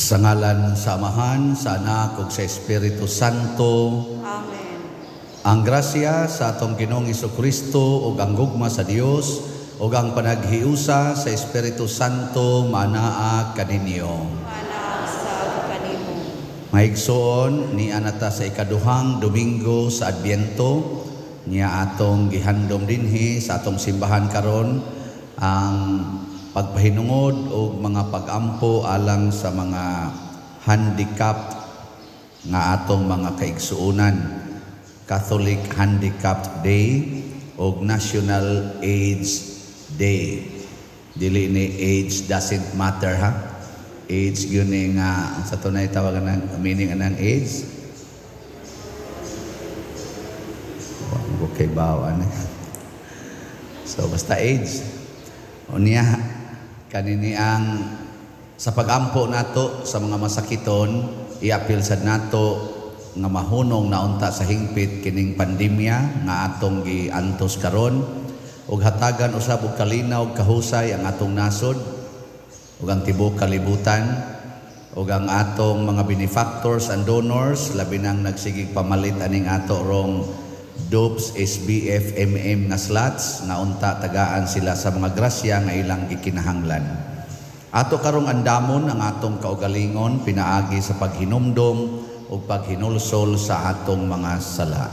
Sa ngalan sa Amahan, sa Anak, ug sa Espiritu Santo. Amen. Ang grasya sa atong Ginoong Jesucristo ug ang gugma sa Dios ug ang panaghiusa sa Espiritu Santo manaa kaninyo. Manaa sa kanimo. Maigsoon ni anata sa ikaduhang Domingo sa Adbyento niya atong gihandom dinhi sa atong simbahan karon ang pagpahinungod o mga pag-ampo alang sa mga handicapped nga atong mga kaigsuunan. Catholic Handicapped Day o National AIDS Day. Dili ni age doesn't matter ha. AIDS yun nga sa tunay tawagan ng meaning ng AIDS. Okay bawan. So basta AIDS. O niya kanini ang sa pag-ampo nato sa mga masakiton i-apil sad nato nga mahunong naunta sa hingpit kining pandemya nga atong giantos karon ug hatagan usab og kalinaw ug kahusay ang atong nasod ug ang tibuok kalibutan ug ang atong mga benefactors and donors labi nang nagsigig pamalit aning ato rong DOPS, SBF, MM nga slots nga unta tagaan sila sa mga grasya nga ilang gikinahanglan. Ato karong andamon ang atong kaugalingon pinaagi sa paghinumdom o paghinulsol sa atong mga sala.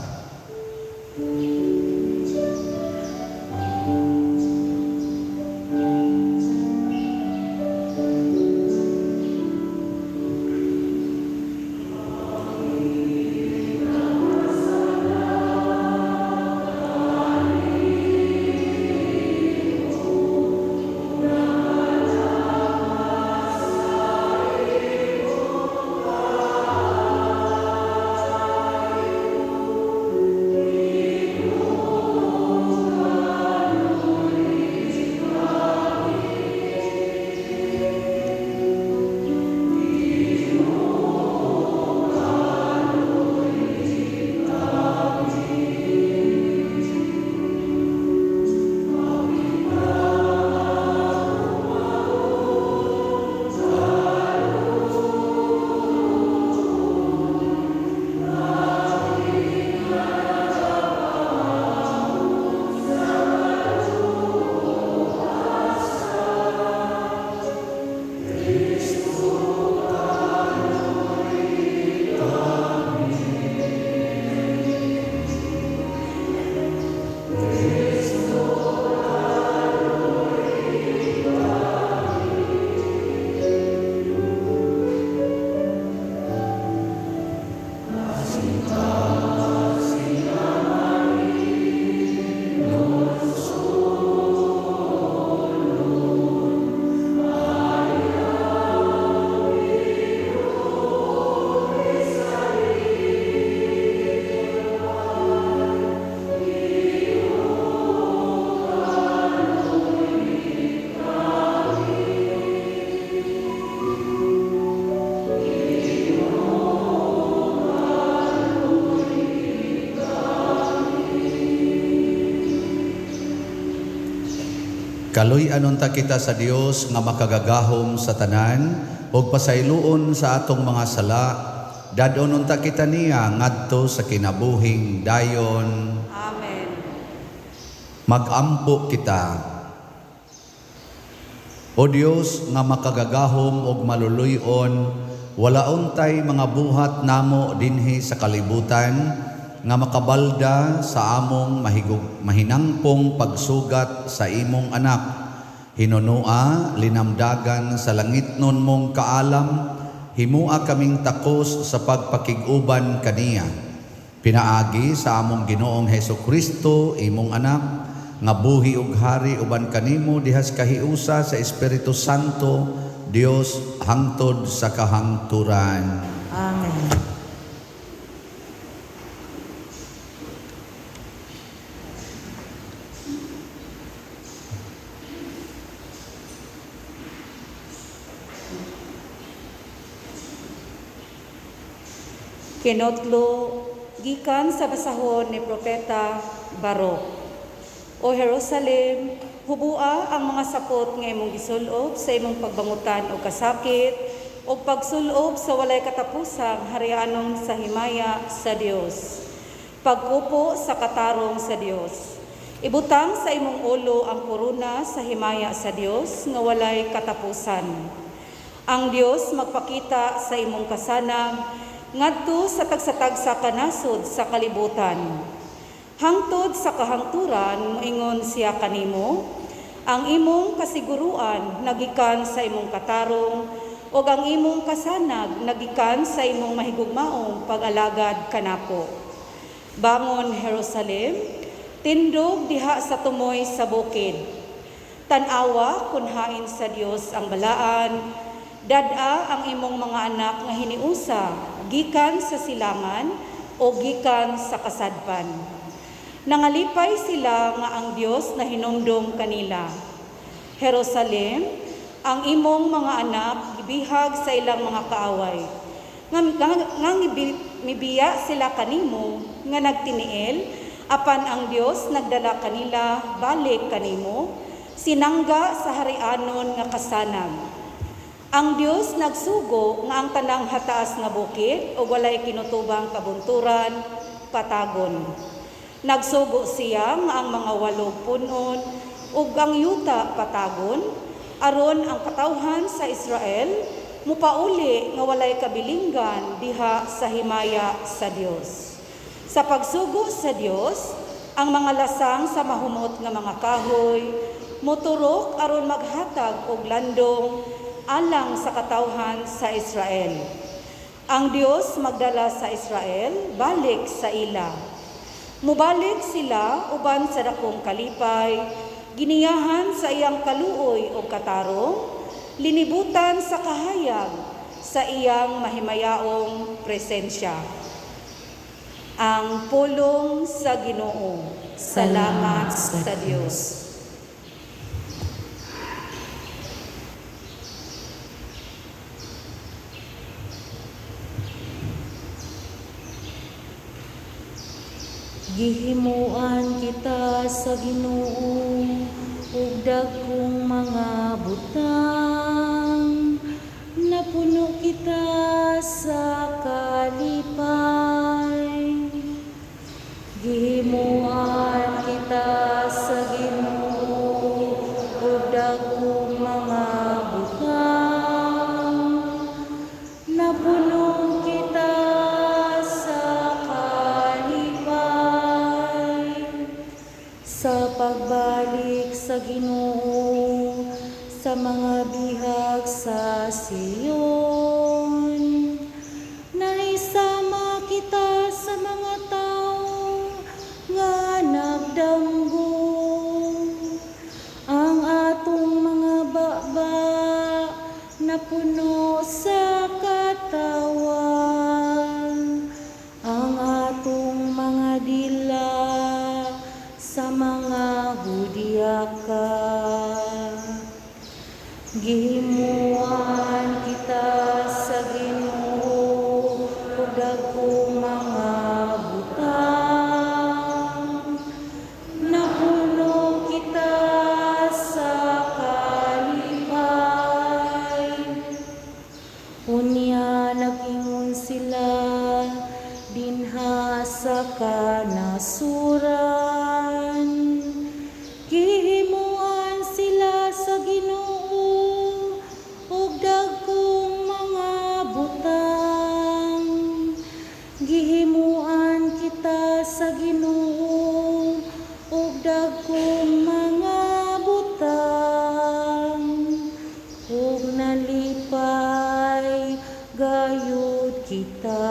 Kaloy anunta kita sa Dios nga makagagahom sa tanan ug pasayloon sa atong mga sala. Dadon unta kita niya ngadto sa kinabuhing dayon. Amen. Magampo kita. O Dios nga makagagahom ug maluluy-on, wala untay mga buhat namo dinhi sa kalibutan nga makabalda sa among mahinangpong pagsugat sa imong anak. Hinunua, linamdagan sa langitnon mong kaalam, himua kaming takos sa pagpakiguban kaniya. Pinaagi sa among Ginoong Hesukristo, imong anak, nga buhi ug hari uban kanimo dihas kahiusa sa Espiritu Santo, Dios hangtod sa kahangturan. Amen. Kinotlo gikan sa basahon ni Propeta Barok. O Jerusalem, hubua ang mga sapot nga imong gisulob sa imong pagbangutan o kasakit, o pagsulob sa walay katapusang harianon sa himaya sa Dios. Pagkupo sa katarong sa Dios. Ibutang sa imong ulo ang korona sa himaya sa Dios nga walay katapusan. Ang Dios magpakita sa imong kasanag ngadto sa tagsatagsa kanasod sa kalibutan. Hangtod sa kahangturan moingon siya kanimo, ang imong kasiguruan nagikan sa imong katarong ug ang imong kasanag nagikan sa imong mahigugmaong pag-alagad kanako. Bangon Jerusalem, tindog diha sa tumoy sa bukid. Tan-awa kun hain sa Dios ang balaan, dad-a ang imong mga anak nga hiniusa gikan sa silangan o gikan sa kasadpan. Nangalipay sila nga ang Dios na hinumdum kanila. Jerusalem, ang imong mga anak gibihag sa ilang mga kaaway. Nga mibiya sila kanimo nga nagtiniel, apan ang Dios nagdala kanila balik kanimo, sinangga sa harianon nga kasanag. Ang Dios nagsugo nga ang tanang hataas nga bukid o walay kinutubang kabunturan, patagon. Nagsugo siya nga ang mga walog punon ug ang yuta patagon, aron ang katawhan sa Israel mupauli nga walay kabilinggan diha sa himaya sa Dios. Sa pagsugo sa Dios, ang mga lasang sa mahumot nga mga kahoy moturok aron maghatag og landong alang sa katawhan sa Israel. Ang Dios magdala sa Israel balik sa ila. Mubalik sila uban sa dakong kalipay, giniyahan sa iyang kaluoy o katarong, linibutan sa kahayag sa iyang mahimayaong presensya. Ang pulong sa Ginoo. Salamat sa Dios. Gihimuan kita sa Ginoo ug dagkong mga butang, napuno kita sa kalipay. Gihimuan kita sa Ginoo ug dagkong mga butang, napuno kita sa kalipay. Sa pagbalik sa Ginoo sa mga bihag sa Sion, naisama kita sa mga tao nga nagdamgo. Ang atong mga baba napuno sa katawa, ang atong mga dila sa mga hudyaka. Gihimuan kita sa Ginoo ug dagkong mga butang, napuno kita sa kalipay. Unya nag-ingon sila dinha sa kanasuran, gihimuan sila sa Ginoo ug dagkong mga butang. Gihimuan kita sa Ginoo ug dagkong mga butang, ug nalipay gayud kita.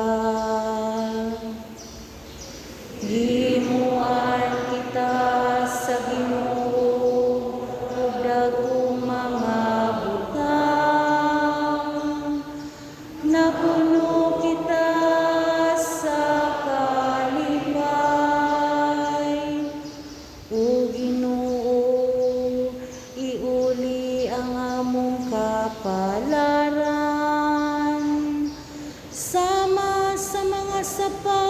Gihimuan kita sa Ginoo ug dagkong mga butang, napuno kita sa kalipay. O Ginoo, iuli ang among kapalaran sama sa mga sapa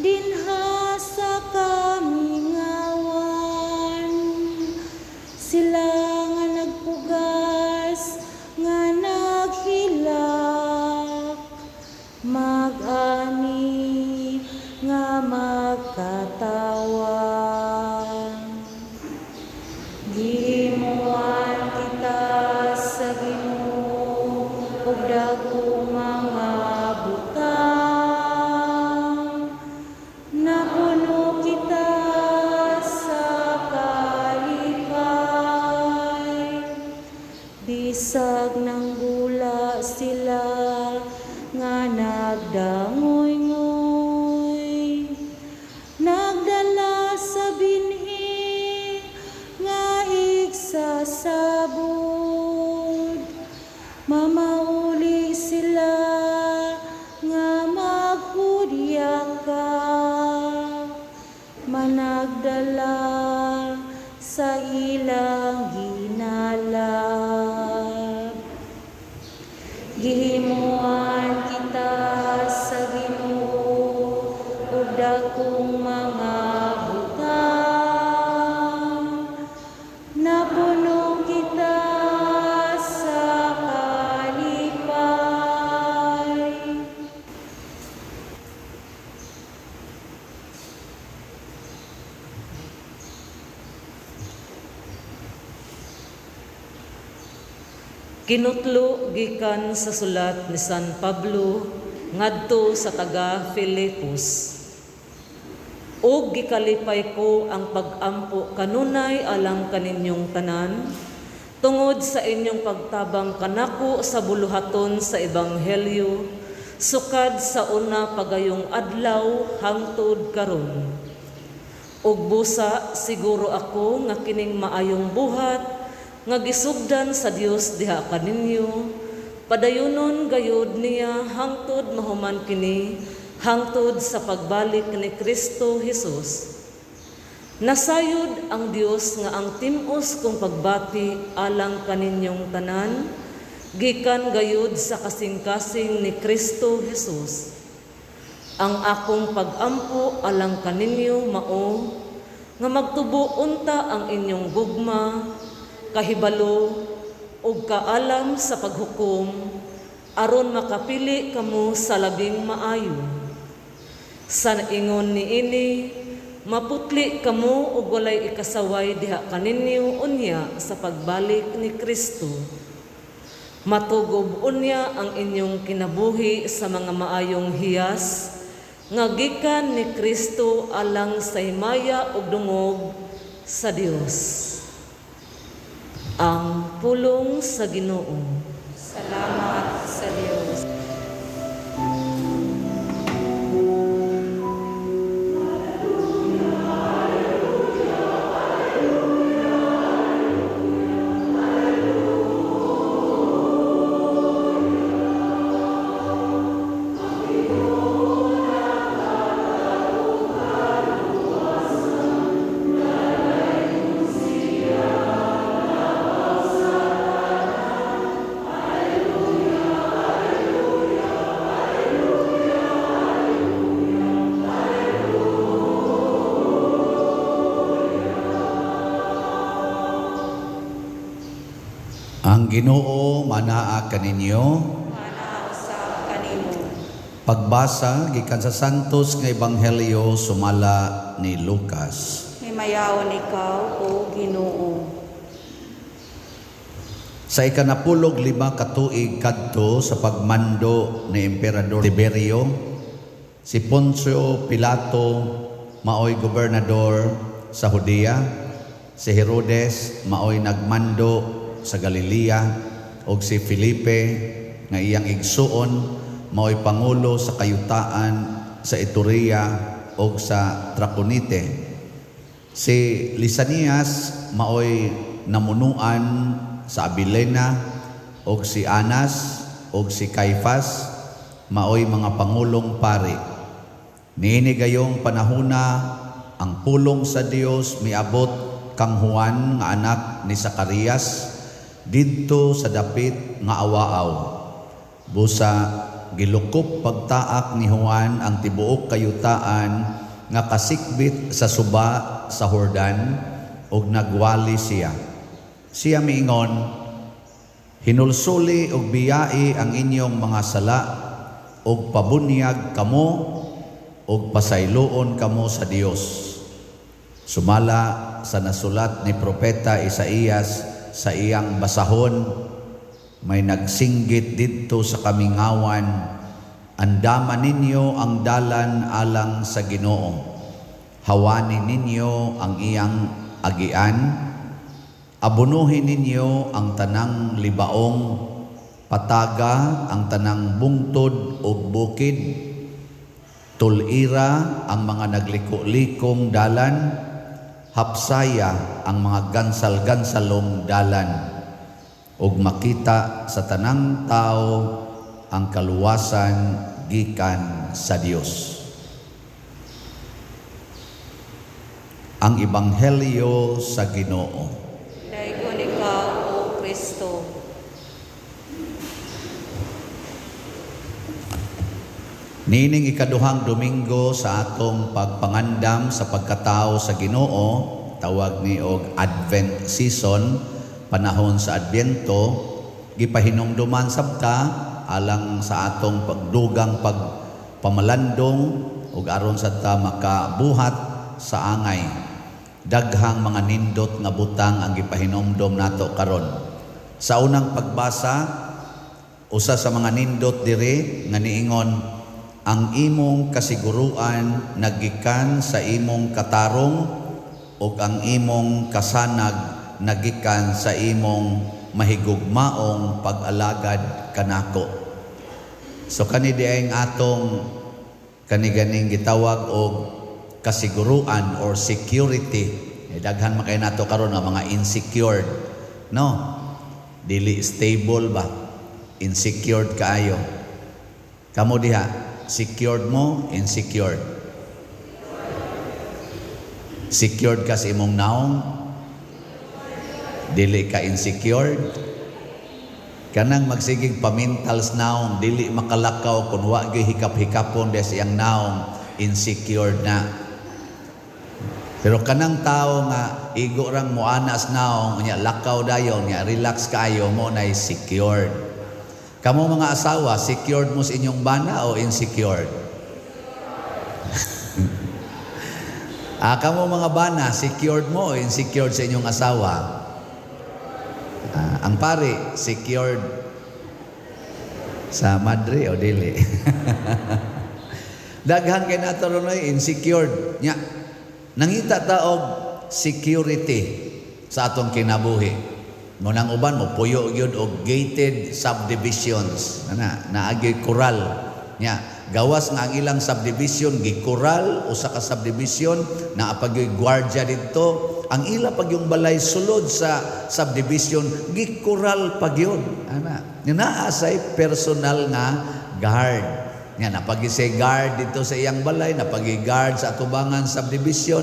dinha sa kamingawan. nagdala sa ilang ginalab. Gihimuan kita sa Ginoo ug dakong mga butang. Napuno kita sa kalipay. Kinutlo gikan sa sulat ni San Pablo ngadto sa taga Filipos. Og gikalipay ko ang pag-ampo kanunay alang kaninyong tanan tungod sa inyong pagtabang kanako sa buluhaton sa ebanghelyo sukad sa una pagayong adlaw hangtod karon. Og busa siguro ako nga kining maayong buhat nga gisugdan sa Dios diha kaninyo, padayunon gayud niya hangtod mahuman kini, hangtod sa pagbalik ni Kristo Jesus. Nasayod ang Dios nga ang tim-os kong pagbati alang kaninyong tanan, gikan gayud sa kasing-kasing ni Kristo Jesus. Ang akong pag-ampo alang kaninyo mao, nga magtubo unta ang inyong gugma, kahibalo ug kaalam sa paghukom aron makapili kamo sa labing maayo. Sa ingon niini maputli kamo ug walay ikasaway diha kaninyo unya sa pagbalik ni Kristo. Matugob unya ang inyong kinabuhi sa mga maayong hiyas nga gikan ni Kristo alang sa himaya ug dungog sa Dios. Ang pulong sa Ginoo. Salamat sa Diyos. Ang Ginoo manaa kaninyo. Mana usab kanimo. Pagbasa gikan sa santos nga ebanghelyo sumala ni Lucas. Himayaon ikaw, O Ginoo. Sa ikanapulog 5 katuig kadto sa pagmando ni Emperador Tiberio, si Poncio Pilato maoy gobernador sa Judea, si Herodes maoy nagmando sa Galilea, og si Felipe nga iyang igsuon maoy pangulo sa kayutaan sa Iturea og sa Traconite. Si Lisanias maoy namunuan sa Abilena, og si Anas og si Caifas maoy mga pangulong pari. Niini gayong panahuna ang pulong sa Dios miabot kang Juan nga anak ni Zacarias didto sa dapit nga awaaw. Busa gilukop pagtaak ni Juan ang tibuok kayutaan nga kasikbit sa suba sa Jordan og nagwali siya. Siya miingon, hinulsuli og biyai ang inyong mga sala og pabunyag kamo og pasayloon kamo sa Dios. Sumala sa nasulat ni Propeta Isaías sa iyang basahon, may nagsinggit didto sa kamingawan, andaman ninyo ang dalan alang sa Ginoo, hawani ninyo ang iyang agian, abunuhin ninyo ang tanang libaong, pataga ang tanang bungtod o bukid, tulira ang mga nagliko-likong dalan, hapsaya ang mga gansal-gansalong dalan, ug makita sa tanang tao ang kaluwasan gikan sa Dios. ang Ebanghelyo sa Ginoo. Daigon ikaw, O Kristo. Nining ikaduhang Domingo sa atong pagpangandam sa pagkatao sa Ginoo, tawag ni og Advent season, panahon sa Adbyento, gipahinumduman sabta alang sa atong pagdugang pagpamalandong ug aron sadta makabuhat sa angay. Daghang mga nindot nga butang ang gipahinumdom nato karon. Sa unang pagbasa, usa sa mga nindot diri nga niingon, ang imong kasiguruan nagikan sa imong katarong ug ang imong kasanag nagikan sa imong mahigugmaong pag-alagad kanako. So kani diay ang atong kaniganing gitawag og kasiguruan or security. Daghan makay nato karon nga mga insecure, no? Dili stable ba? Insecure kaayo. Kamo diha, secured mo, insecure. Secured ka sa imong naong, dili ka insecure. Kanang magsigig pamintals naong, dili makalakaw kung wa gyud hikap-hikapon des iyang naong, insecure na. Pero kanang tao nga igo rang moanas naong, nya lakaw dayon, nya relax kayo mo na secured. Kamo mga asawa, secured mo sa inyong bana o insecure? Kamo mga bana, secured mo o insecure sa inyong asawa? Ang pare, secured sa madre o dili? Daghan kay nato ron insecure. Nya nangita ta og security sa atong kinabuhi. Munang uban mo puyo gyud og gated subdivisions. Naagi kural. Nya gawas nga ang ilang subdivision gikural usa ka subdivision na apagyoy gwardiya didto. Ang ila pag yung balay sulod sa subdivision gikural pagyod. Naasay personal nga guard. Nya napagisay guard dito sa iyang balay, napagi-guard sa atubangan subdivision.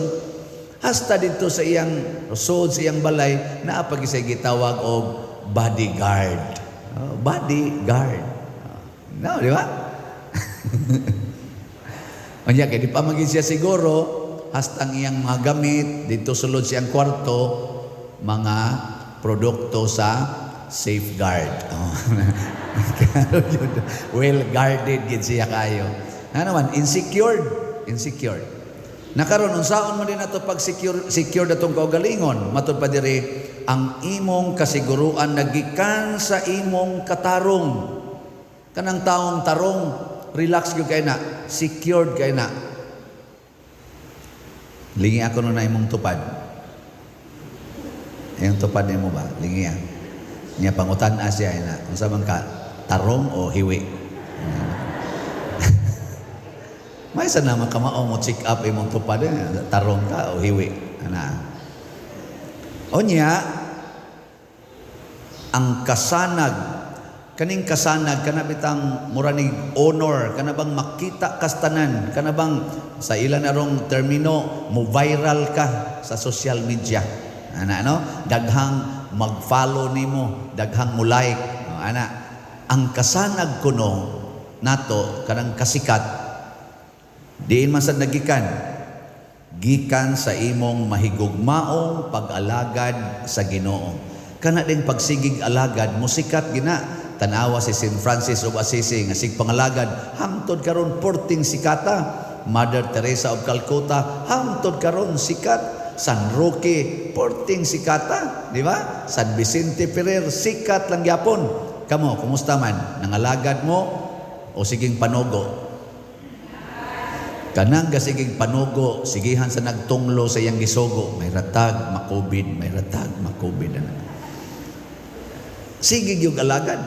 Hasta dito sa iyang sud sa iyang balay, naapagisay gitawag og bodyguard. Bodyguard. No, di ba? Unya kay di pa magin siya siguro hasta ang iyang mga gamit dito sulod sa iyang kwarto, mga produkto sa safeguard. Well guarded gid siya kayo. Naman insecure. Nakaron unsaon man din nato pag secure datong kaugalingon, matud pa diri ang imong kasiguruan nagikan sa imong katarong. Kanang taong tarong, relax gyud kay na, secured kay na. Lingi ako no na imong tupad. Yung tupad nimo ba? Lingi yan. Nya pangutan siya na. Unsa man ka, tarong o hiwi? May isa naman kamao mo check up imong tupad, tarong ka o hiwi. Onya, ang kasanag, kaning kasanag, kana bitang muranig honor, kana bang makita kastanan, kana bang sa ilan arong termino, mo viral ka sa social media. Daghang mag-follow nimo, daghang mo like. Ang kasanag kuno nato, kanang kasikat, diin man sa nagikan, gikan sa imong mahigugmaong pag-alagad sa Ginoo. Kana ding pagsigig alagad, musikat gina. Tanawa si St. Francis of Assisi nga sig pangalagad, hangtod karon porting sikata. Mother Teresa of Calcutta, hangtod karon sikat. San Roque, porting sikata, di ba? San Vicente Ferrer, sikat lang gyapon. Kamo, kumusta man? Nangalagad mo o siging panugo? Kanang gasiging panugo, sigihan sa nagtunglo sa iyang gisogo, may ratag, makubid, may ratag, makubid. Sigig yung alagad.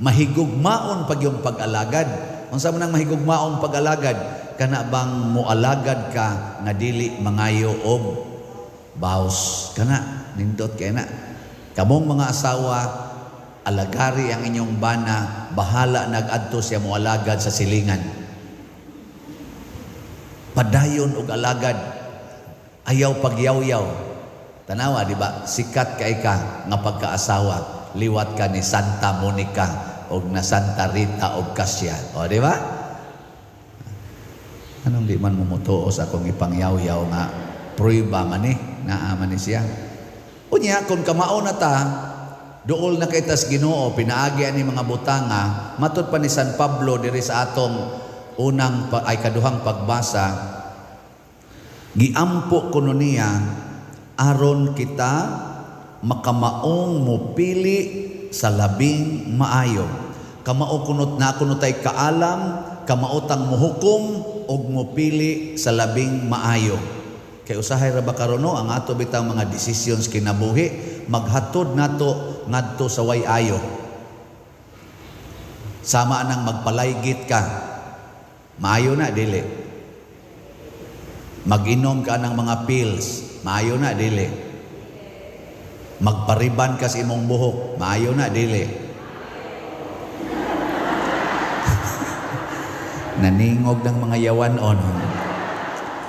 Mahigugmaon pag yung pag-alagad. Kung saan mo nang mahigugmaon pag-alagad, kana bang mualagad ka nga dili mangayo og baos. Kana, nindot kay na. Kamong mga asawa, alagari ang inyong bana, bahala nag-adto siya mualagad sa silingan. Padayon og alagad. Ayaw pagyaw-yaw. Tanawa, di ba? Sikat kay ka nga pagkaasawa. Liwat ka ni Santa Monica o na Santa Rita o Cassia. O, di ba? Anong di man mumutuo sa akong ipangyaw-yaw nga pruiba man naaman ni siya. Unya, kung kamao na ta, dool na kay tas Ginoo, pinaagi ani mga butanga, matud pa ni San Pablo diri sa atong kaduhang pagbasa, giampo kuno niya aron kita makamaong mupili sa labing maayo. Kamao kunot na kuno tay kaalam, kamaotang muhukom og mupili sa labing maayo. Kay usahay ra ba karono ang ato bitang mga decisions kinabuhi maghatod nato ngadto sa way ayo. Sama nang magpalaygit ka. Maayo na dili. Mag-inom ka ng mga pills, maayo na dili. Magpariban ka sa imong buhok, maayo na dili. Naningog ng mga yawanon.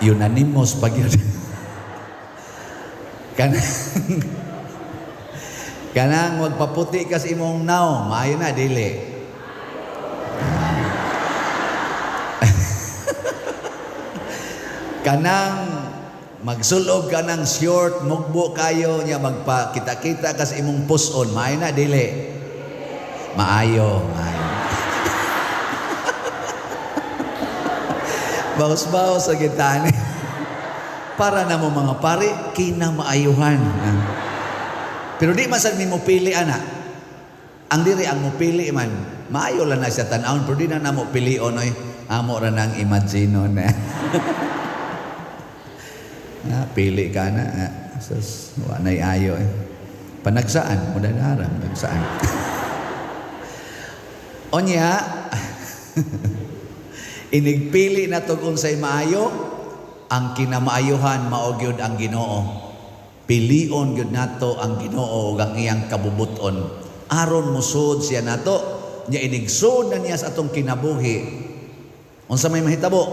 Unanimous pag yun. Kanang magpaputi ka sa imong naw, maayo na dili. Kanang magsulog ka ng short, mugbo kayo niya, magpakita-kita ka sa imong puson, maayo na dili. Maayo. Bawas-bawas sa gitani. Para na mo mga pare, kinamaayuhan. Pero di masad mi mo pili, ana. Ang diri ang mo pili man, maayo lang na siya tanawon, pero di na mo pilion, oy. Amo ra nang imaginon. Pili ka na. Sus, wanay ayo. Panagsaan, mudanara, panagsaan. Onya, inigpili na to kung say maayo, ang kinamaayuhan maogyod ang Ginoo. Pilion gyud nato ang Ginoo ug ang iyang kabubuton. Aron musud siya nato, nya inigsud na niya sa atong kinabuhi. Unsa may mahitabo?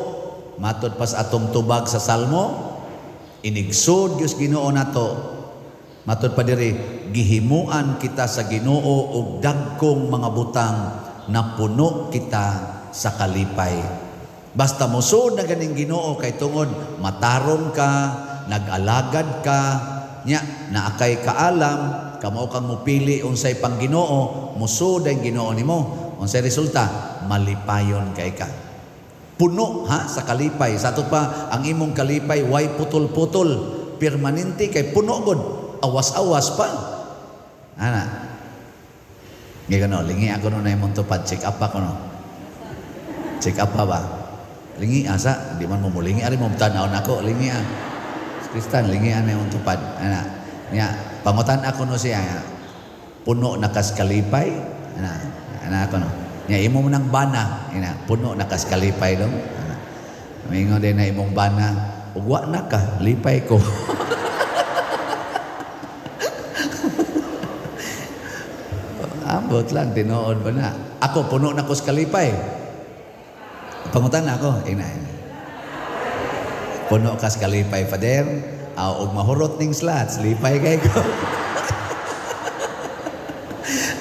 Matod pas atong tubag sa Salmo, inigsud gyud Ginoo nato. Matod pa diri, gihimuan kita sa Ginoo og dagkong mga butang na puno kita sa kalipay. Basta musod na ganing Ginoo kay tungod matarong ka, nag-alagad ka, nya naakay kaalam, kamao kang mupili unsay pang Ginoo, musod ang Ginoo nimo. Unsay resulta? Malipayon kay ka. Puno sa kalipay. Sa ato pa ang imong kalipay way putol-putol, permanente kay puno gud, awas-awas pa. Ana. Gigano, lingi ako no na imong tupad, check up ako no. Check up pa ba? Lingi asa, di man mo mulingi ari mo tanaw nako, lingi Kristan, lingi ana imong tupad. Ana. Nya, pangutan ako no siya. Puno nakas kalipay. Ana ako no. Nya imo nang bana, puno nakas kalipay dong. Mingo din na imong bana, ugwa na ka, lipay ko. Ambot lang, tinuod ba na? Ako, puno na ko sa kalipay. Pangutan na ako, puno ka sa kalipay, Father. Og mahurot ning slots, lipay kay ko.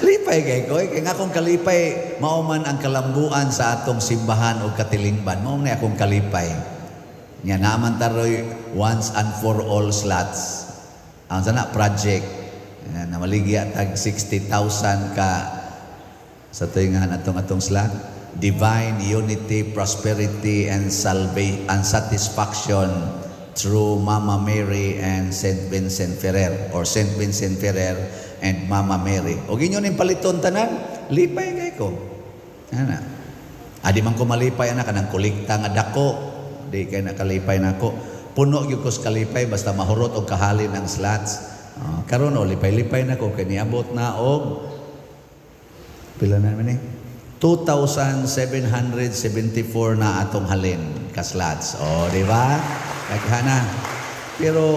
Lipay kay ko. Kaya nga akong kalipay, mauman ang kalambuan sa atong simbahan o katilingban. Maong na akong kalipay. Nga naman taroy once and for all slots. Ang sana project na maligya tag 60,000 ka sa tuingan atong slot. Divine unity, prosperity, and satisfaction through Mama Mary and Saint Vincent Ferrer, or Saint Vincent Ferrer and Mama Mary. O ginyo ning paliton tanan, lipay kay ko. Ana. Adi man ko malipay ana kanang kolekta nga dako, di kay nakalipay nako. Puno gyud ko sa kalipay basta mahurot og kahalin ang slots. Karon lipay-lipay nako kay niabot na og pila na man 2,774 na atong halin ka slots. Di ba? Kaghana. Pero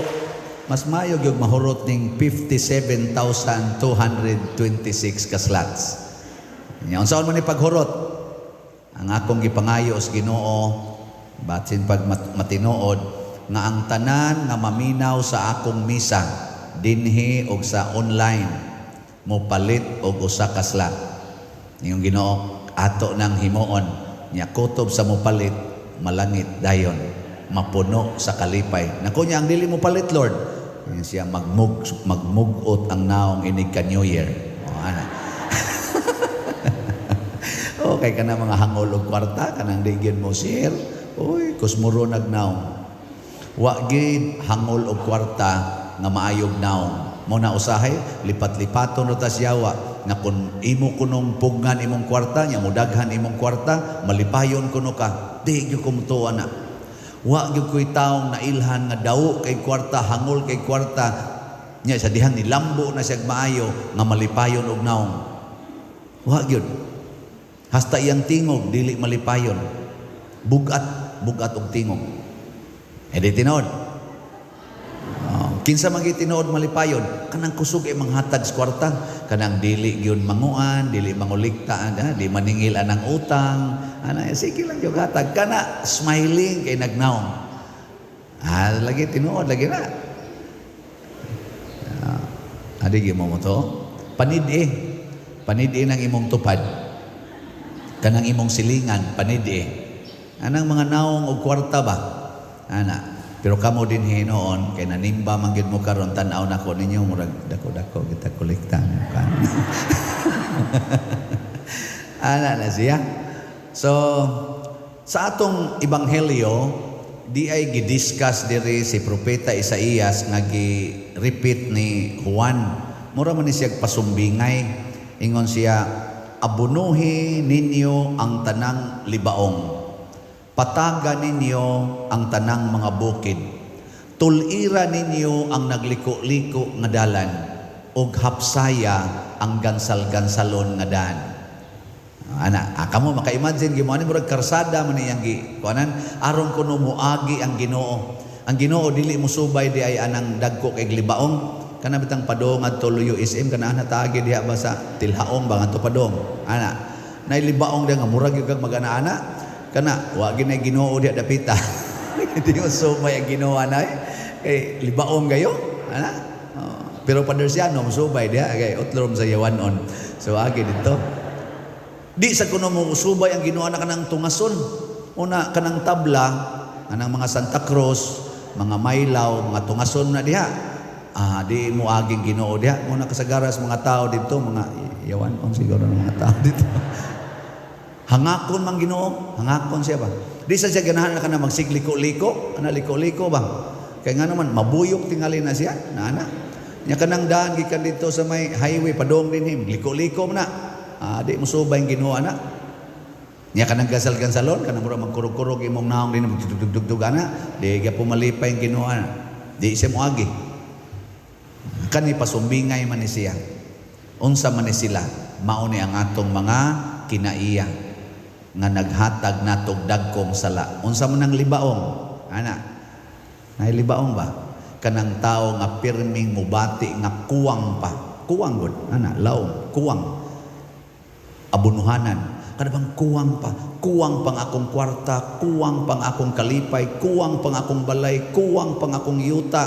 mas mayo gyud mahurot ning 57,226 ka slots. Nya unsaon man ni paghurot? Ang akong gipangayo sa Ginoo batin pag matinuod, nga ang tanan nga maminaw sa akong misa dinhi og sa online mo palit og usa ka slot. Yung Ginoo ato nang himuon nya kutob sa mo palit malangit dayon mapuno sa kalipay. Nako niya ang dili mo palit Lord. Yan siya magmugot ang naong inig ka New Year. O ana. Okay ka na mga hangol og kwarta kanang digin mo share. Uy, kusmuro nagnaong. Wa gid hangol og kwarta nga maayog naong. Mo na usahay lipat-lipaton ro ta siyawa nga kun imo kunong pugngan imong kwarta nya mudaghan imong kwarta malipayon kuno ka di gyud kumtuwa na wa gyud koy taong nailhan nga daw kay kwarta hangol kay kwarta nya sa dihang nilambo na siya maayo nga malipayon og naong wa gyud hasta iyang tingog dili malipayon bugat og tingog edi tinuod kinsa man tinuod malipayon kanang kusog ay manghatag sa kwarta kanang dili gyud manguan dili mangulikta di maningil anang utang ana sige lang gyud hatag kana smiling kay nagnaong lagi tinuod lagi na adi gyud mo to panidi nang imong tupad kanang imong silingan panidi anang mga naong og kwarta ba ana. Pero kamo din hinoon kay nanimba man gyud mo karon tan-aw nako ninyo murag dako-dako kita kolekta kan. Ana na siya. So sa atong ebanghelyo di ay gidiscuss diri si propeta Isaías nga gi-repeat ni Juan. Mura man ni siya pasumbingay ingon siya abunuhi ninyo ang tanang libaong. Pataga ninyo ang tanang mga bukid. Tulira ninyo ang nagliko-liko nga dalan ug hapsaya ang gansal-gansalon nga daan. Ana, kamo maka-imagine gimo ani murag karsada man iyang kuanan aron kuno moagi ang Ginoo. Ang Ginoo dili mo subay di ay anang dagko kay libaong kana bitang padong adto Luyo SM kana ana taagi diha ba sa Tilhaong ba ngadto padong. Ana, nay libaong dia nga murag gyud kag mag-ana-ana. Kana wa ginay Ginoo diha dapita. Hindi mo sumay ang Ginoo anay. Kay libaong gayo, ana. Pero padersiano mo subay diha kay utlom sa yawanon. So agi dito. Di sa kuno mo usubay ang Ginoo na kanang tungason. Una kanang tabla, kanang mga Santa Cruz, mga Maylaw, mga tungason na diha. Di mo aging Ginoo diha. Muna kasagaras mga tao dito, mga yawanon siguro ng mga tao dito. Hangakon mang Ginoo, hangakon siya ba? Di sa siya ganahan na ka na magsigliko-liko, ana liko-liko ba? Kaya nga naman, mabuyok tingali na siya, na ana. Nya kanang daan, gikan dito sa may highway, padong din him, liko-liko na. Di mo subay ang Ginoo na. Nya kanang gasal-gansalon, kanang mura magkurog-kurog imong naong din, magdugdug-dugdug ana, di ka pumalipay ang Ginoo na. Di siya mo agi. Kani pasumbingay man ni siya. Unsa man ni sila, mauni ang atong mga kinaiya nga naghatag natog dagkong sala. Unsa man ang libaong? Ana. Nay libaong ba? Kanang tao nga pirming mubati nga kuwang pa. Kuwang gud. Ana, laom, kuwang. Abunuhanan. Kada bang kuwang pa. Kuwang pang akong kwarta, kuwang pang akong kalipay, kuwang pang akong balay, kuwang pang akong yuta.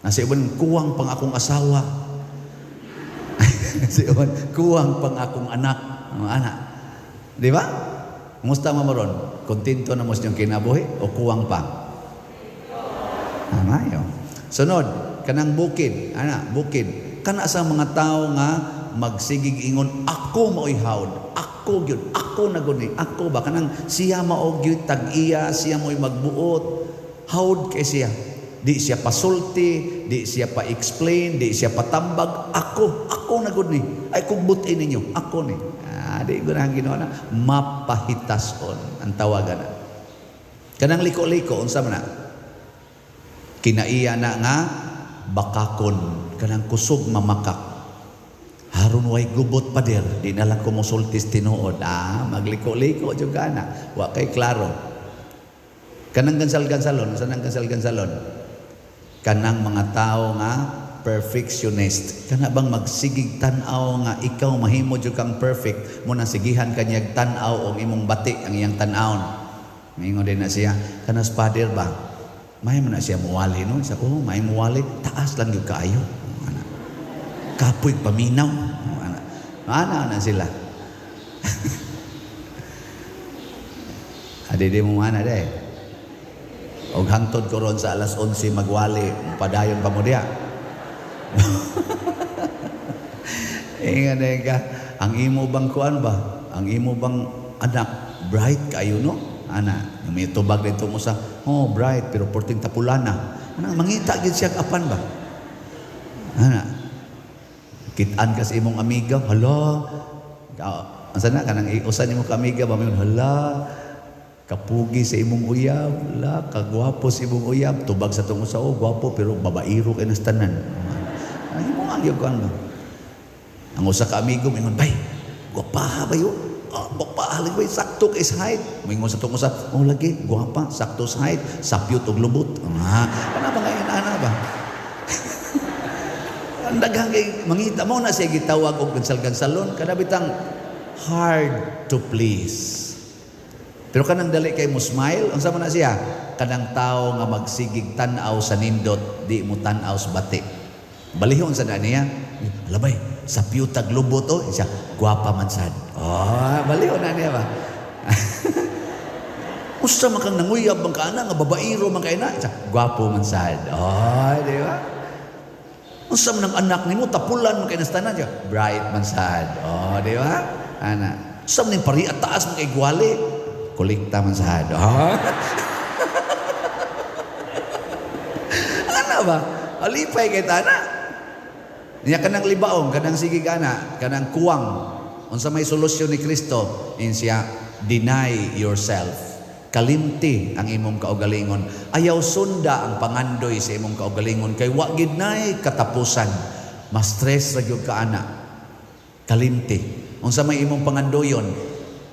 Nasa iban, kuwang pang akong asawa. Kuwang pang akong anak. Anak. Di ba? Musta mamaron? Kontento na mo siyang kinabuhi o kuwang pa? Amayo. Sunod, kanang bukid. Ana, bukid. Kana sa mga tao nga magsigig ingon, ako mao'y hawd. Ako gyud, ako na guni. Ako ba? Kanang siya maog gyud tag-iya, siya mo'y magbuot. Hawd kay siya. Di siya pasulti, di siya pa-explain, di siya patambag. Ako na guni. Ay kung butin ninyo, ako ni. Di ko na ang Ginoo na mapahitason ang tawagan na. Kanang liko-liko unsa man na? Kinaiya na nga bakakon kanang kusog mamakak. Haron way gubot pa der, di na lang kumusultis tinuod. Magliko-liko jud kana. Wa kay klaro. Kanang gansal-gansalon, unsa nang gansal-gansalon? Kanang mga tao nga perfectionist. Kana bang magsigig tan-aw nga ikaw mahimo jud kang perfect mo nang sigihan kanyag tan-aw og imong bati ang iyang tan-awon. Mingon din na siya, kanas pader ba? may man na siya muwali no. Sa may muwali, taas lang yung kaayo. Ana. Kapoy paminaw. Ana na sila. Adi mo mana day. Og hangtod ko ron sa alas 11 magwali, padayon pa mo diya. Ingat ka, ang imo bang kuan ba? Ang imo bang anak bright kayo no? Ana, may tubag dito mo sa, bright pero porting tapulana. Ana, mangita gid siya apan ba? Ana. Kitaan ka sa imong amiga, hala. Asa na kanang usan nimo ka amiga ba mayon, hala. Kapugi sa imong uyab, hala, kagwapo sa imong uyab, tubag sa tong usa, gwapo pero babairo kay nas tanan. Ay mo ang kuan ba? Ang usa ka amigo mingon, bay, gwapa ba yo? Gwapa lagi bay, sakto kay sa height. Mingon sa tong usa, lagi, gwapa, sakto sa height, sapyot og lubot. Kana ba ngayon ana ba? Ang daghang kay mangita mo na siya gitawag og gansal-gansalon, kada bitang hard to please. Pero kanang dali kay mo smile, unsa man na siya? Kanang tao nga magsigig tan-aw sa nindot, di mo tan-aw sa bati. Balihon sa niya, alabay, sa piyutag lubot siya, gwapa man sad. Balihon na niya ba? Usa man kang nanguyab man kana nga babairo man kay na, siya, gwapo man sad. Di ba? Usa man ang anak nimo tapulan man kay nastanan siya, bright man sad. Di ba? Ana, usa man pari at taas man kay gwali, kolekta man sad. Ana ba? Alipay kay tana. Niya kanang libaong, kanang sigig ana, kanang kuwang. Unsa may solusyon ni Kristo, siya, deny yourself. Kalimti ang imong kaugalingon. Ayaw sunda ang pangandoy sa imong kaugalingon kay wa gid nay katapusan. Mas stress ra gyud ka ana. Kalimti. Unsa may imong pangandoyon,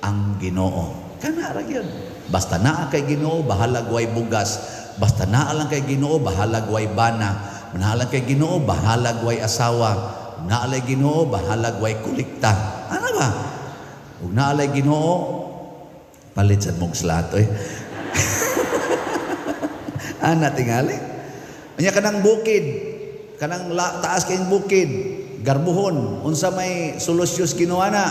ang Ginoo. Kana ra gyud. Basta naa kay Ginoo, bahalag way bugas. Basta naa lang kay Ginoo, bahalag way bana. Manahalag kay Ginoo, bahalag way asawa. Naalay Ginoo, bahalag way kulikta. Ano ba? Ug naalay Ginoo, palit sa mong slato Ana tingali. Anya kanang bukid, kanang taas kayong bukid, garbuhon. Unsa may solusyos Ginoo na?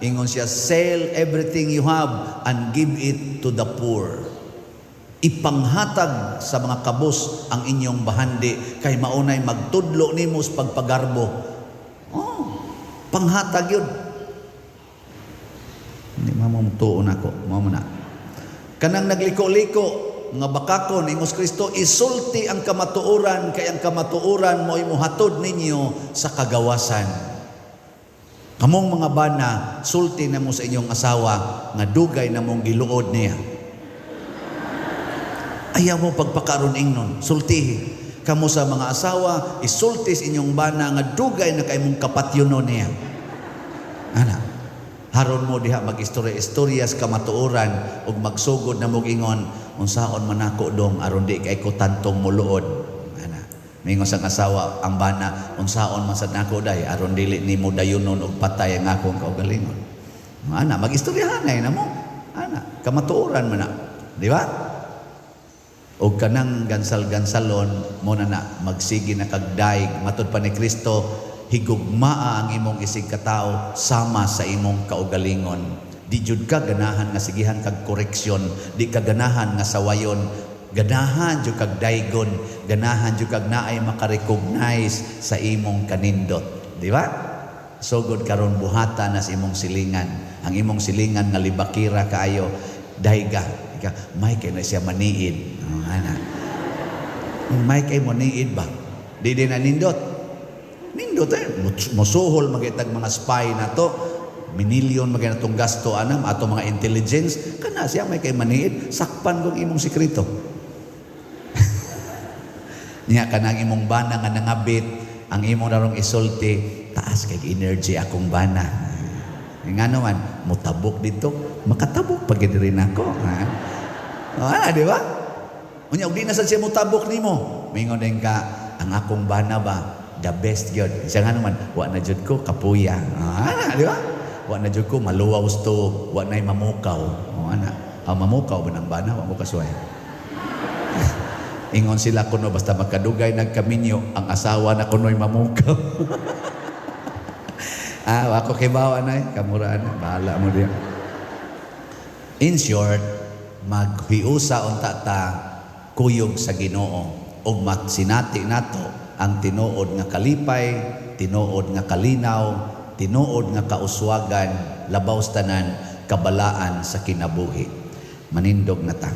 Ingon siya, sell everything you have and give it to the poor. Ipanghatag sa mga kabos ang inyong bahandi kay maunay magtudlo nimo sa pagpagarbo. Panghatag yun. Hindi mamumutuon ako. Mamuna. Kanang nagliko-liko nga bakakon ingos Kristo, isulti ang kamatuoran kay ang kamatuoran mo imuhatod ninyo sa kagawasan. Kamong mga bana, sulti na mo sa inyong asawa nga dugay na mong giluod niya. Ayaw mo pagpakaroon ingnon, sultihi. Kamu sa mga asawa, isultis inyong bana nga dugay na kay mong kapatyonon niya. Ana, haron mo diha mag-istorya-istoryas kamatuoran ug magsugod na mong ingon, unsaon man ako dong aron di kay ko tantong muluod. Ana, mingon sa asawa ang bana, unsaon man sad nako day aron dili nimo dayonon og patay ang akong kaugalingon. Ana, mag-istoryahanay na mo. Ana, kamatuoran man na. Di ba? O kanang gansal-gansalon mo na magsigi na kagdaig matud pa ni Kristo, higugmaa ang imong isig katao sama sa imong kaugalingon. Di jud ka ganahan nga sigihan kag koreksyon, di ka ganahan nga sawayon, ganahan jud kag daygon, ganahan jud kag naay makarecognize sa imong kanindot. Di ba? Sugod karon buhatan na sa imong silingan. Ang imong silingan nga libakira kaayo, dayga. May kay na siya maniid. Ana. May kay maniid ba? Di na nindot. Nindot musuhol magitag mga spy na to. Minilyon maginatong gasto anam ato mga intelligence. Kana siya may kay maniid. Sakpan kong imong sikreto. Niya kanang imong bana nga nangabit. Ang imong narong isulti. Taas kay energy akong bana. Nga naman, mutabok dito. Makatabok pag rin ako. Di ba? Unya, di na sa siya mutabok ni mo. Mingon din ka, ang akong bana ba, the best yun. Siya nga naman, wa na jud ko, kapuya. Di ba? Wa na jud ko, maluwaw to, wa na'y mamukaw. Mamukaw ba ng bana? Wa mo kasuway. Ingon sila kuno basta magkadugay nagkaminyo, ang asawa na kuno'y mamukaw. Wako kay bawa na kamuraan, bahala mo diya. In short, maghiusa unta ta kuyog sa Ginoo ug magsinati nato ang tinuod nga kalipay, tinuod nga kalinaw, tinuod nga kauswagan, labaw sa tanan kabalaan sa kinabuhi. Manindog na ta.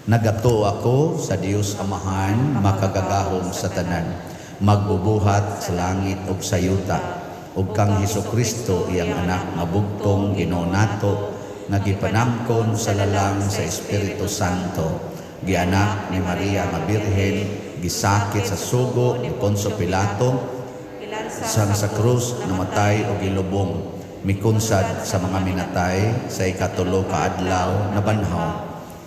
Nagato ako sa Dios Amahan, makagagahom sa tanan, magbubuhat sa langit ug sa yuta, ug kang Hesukristo iyang anak nga bugtong Ginoo nato, nagipanangkon sa lalang sa Espiritu Santo, gianak ni Maria nga Birhen, gisakit sa sugo ni Poncio Pilato, sang sa krus namatay o gilubong, mikunsad sa mga minatay sa ikatulo ka adlaw na banhaw,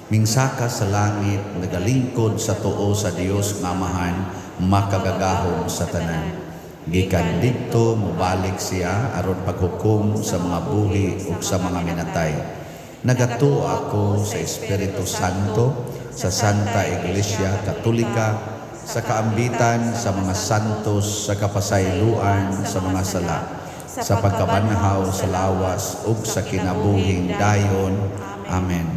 mingsaka sa langit, nagalingkod sa tuo sa Dios nga Amahan, makagagahom sa tanan. Gikan didto mobalik siya aron paghukom sa mga buhi ug sa mga minatay. Nagato ako sa Espiritu Santo, sa Santa Iglesia Katolika, sa kaambitan sa mga santos, sa kapasayloan sa mga sala, sa pagkabanhaw sa lawas ug sa kinabuhing dayon. Amen.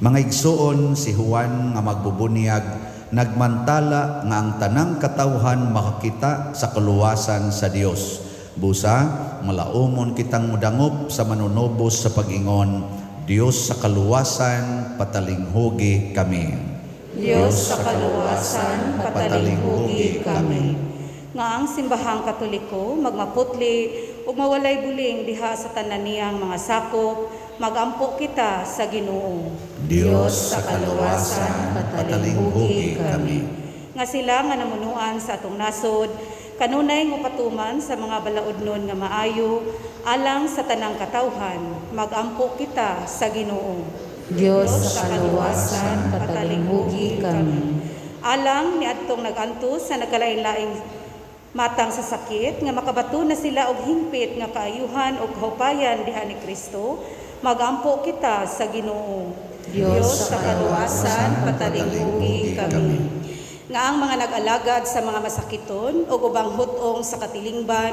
Mga igsuon, si Juan nga magbubunyag nagmantala nga ang tanang katawhan makakita sa kaluwasan sa Dios. Busa, malaumon kitang mudangop sa manunobos sa pag-ingon, Dios sa kaluwasan, patalinghugi kami. Diyos sa kaluwasan, patalinghugi kami. Nga ang simbahang Katoliko, magmaputli, ug mawalay buling diha sa tanan niyang mga sakop, magampo kita sa Ginoo. Diyos sa kaluwasan, patalinghugi kami. Nga sila nga namunuan sa atong nasod, kanunay nga patuman sa mga balaodnon nga maayo, alang sa tanang katawhan, magampo kita sa Ginoo. Diyos sa kaluwasan, patalinghugi kami. Alang ni adtong nagantos sa nagkalain-laing matang sa sakit, nga makabato na sila og hingpit nga kaayuhan og kahupayan diha ni Kristo, magampo kita sa Ginoo. Diyos sa kaluwasan, patalinghugi kami. Nga ang mga nag-alagad sa mga masakiton o ubang hutong sa katilingban,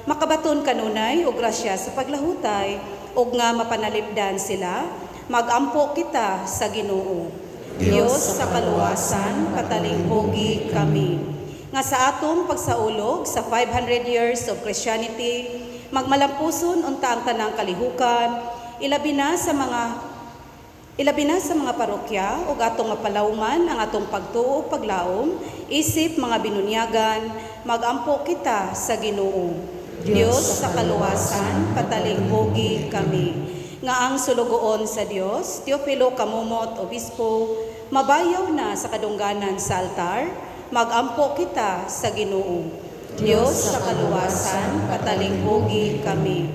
makabaton kanunay o grasya sa paglahutay o nga mapanalipdan sila, magampo kita sa Ginoo. Diyos sa kaluwasan, patalinghugi kami. Nga sa atong pagsaulog sa 500 years of Christianity, magmalampuson unta ang tanang kalihukan, ilabi na sa mga parokya o atong mapalawman ang atong pagtuo o paglaom, isip mga binunyagan, magampo kita sa Ginoo. Diyos sa kaluwasan, patalinghugi kami. Nga ang sulugoon sa Dios, Teofilo Kamumot, Obispo, mabayaw na sa kadungganan sa altar, magampo kita sa Ginoo. Diyos sa kaluwasan, patalinghugi kami.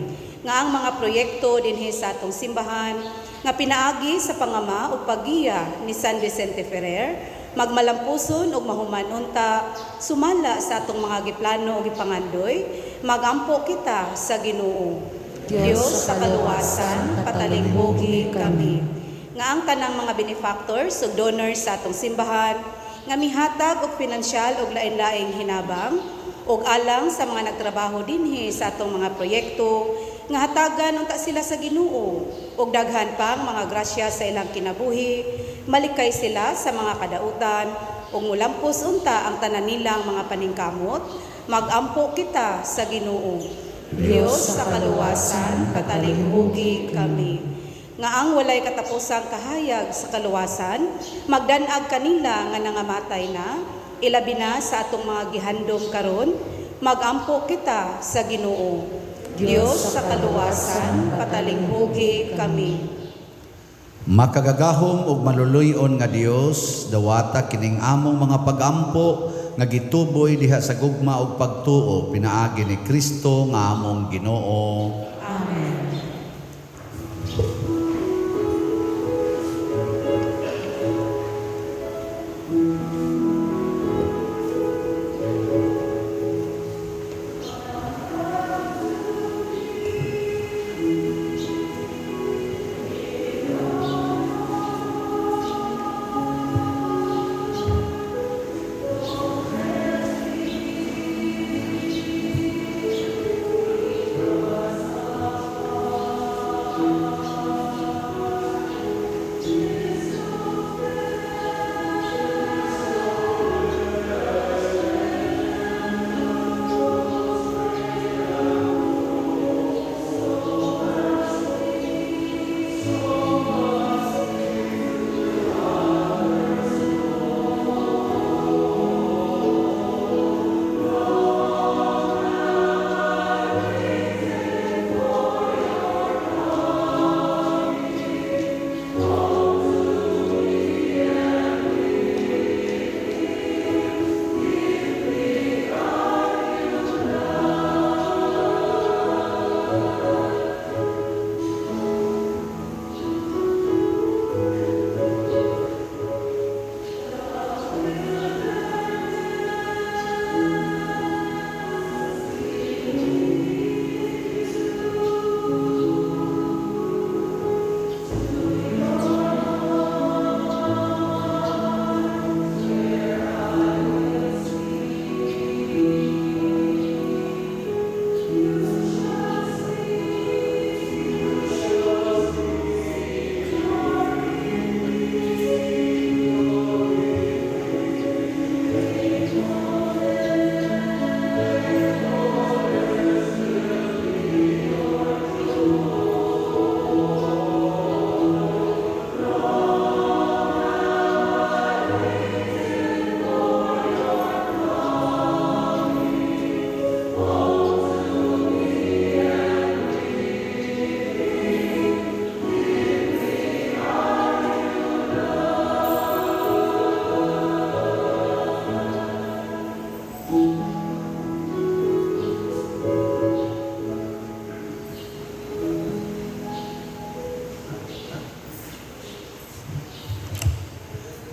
Nga ang mga proyekto dinhi sa atong simbahan, nga pinaagi sa pangama o pagiya ni San Vicente Ferrer, magmalampuson o mahuman unta, sumala sa atong mga giplano o gipangandoy, magampo kita sa Ginoo. Diyos sa kaluwasan, patalinghugi kami. Nga ang tanang mga benefactors o donors sa atong simbahan, nga mihatag og pinansyal og lain-laing hinabang og alang sa mga nagtrabaho dinhi sa atong mga proyekto, nga hatagan unta sila sa Ginoo ug daghan pang mga grasya sa ilang kinabuhi, malikay sila sa mga kadautan ug mulampos unta ang tanan nilang mga paningkamot, magampo kita sa Ginoo. Diyos sa kaluwasan, patalinghugi kami. Nga ang walay katapusang kahayag sa kaluwasan, magdanag kanila nga nangamatay na, ilabi na sa atong mga gihandom karon, magampo kita sa Ginoo. Diyos sa kaluwasan, patalinghugi kami. Makagagahom ug maluluyon nga Dios, dawata kining among mga pagampo nga gituboy diha sa gugma ug pagtuo pinaagi ni Kristo nga among Ginoo. Amen.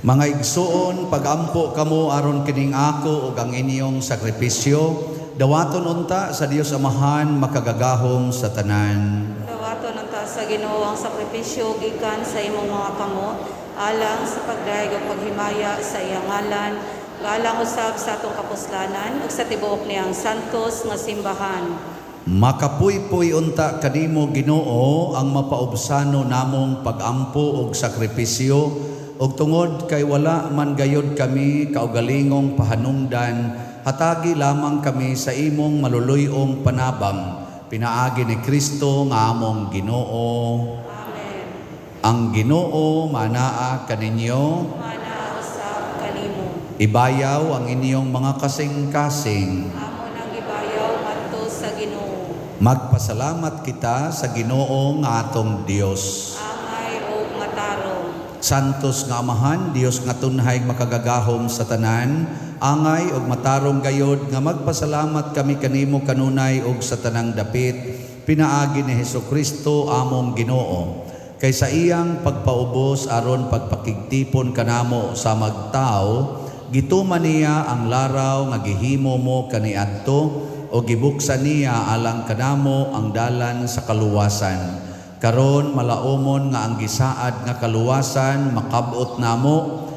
Mga igsoon, pagampo kamo aron kining ako ug ang inyong sakripisyo, dawaton unta sa Dios Amahan makagagahom sa tanan. Dawaton unta sa Ginoo ang sakripisyo gikan sa imong mga kamot, alang sa pagdaig ug paghimaya sa iyang ngalan, alang usab sa atong kapuslanan ug sa tibuok niyang santos nga simbahan. Makapuypoy unta kanimo Ginoo ang mapaubsano namong pagampo ug sakripisyo, ug tungod kay wala man gayod kami kaugalingong pahanungdan, hatagi lamang kami sa imong maluluyong panabang. Pinaagi ni Kristo nga among Ginoo. Amen. Ang Ginoo manaa kaninyo, Mana usab kanimo. ibayaw ang inyong mga kasing-kasing. Amo nang gibayaw ngadto sa Ginoo. Magpasalamat kita sa Ginoo nga atong Dios. Angay ug matarong. Santos nga Amahan, Dios nga tunhay makagagahom sa tanan, angay ug matarong gayod nga magpasalamat kami kanimo kanunay ug sa tanang dapit, pinaagi ni Hesukristo among Ginoo. Kay sa iyang pagpaubos aron pagpakigtipon kanamo sa magtao, gituman niya ang laraw nga gihimo mo kaniadto o gibuksan niya alang kanamo ang dalan sa kaluwasan. Karon malaumon nga ang gisaad nga kaluwasan makabot namo,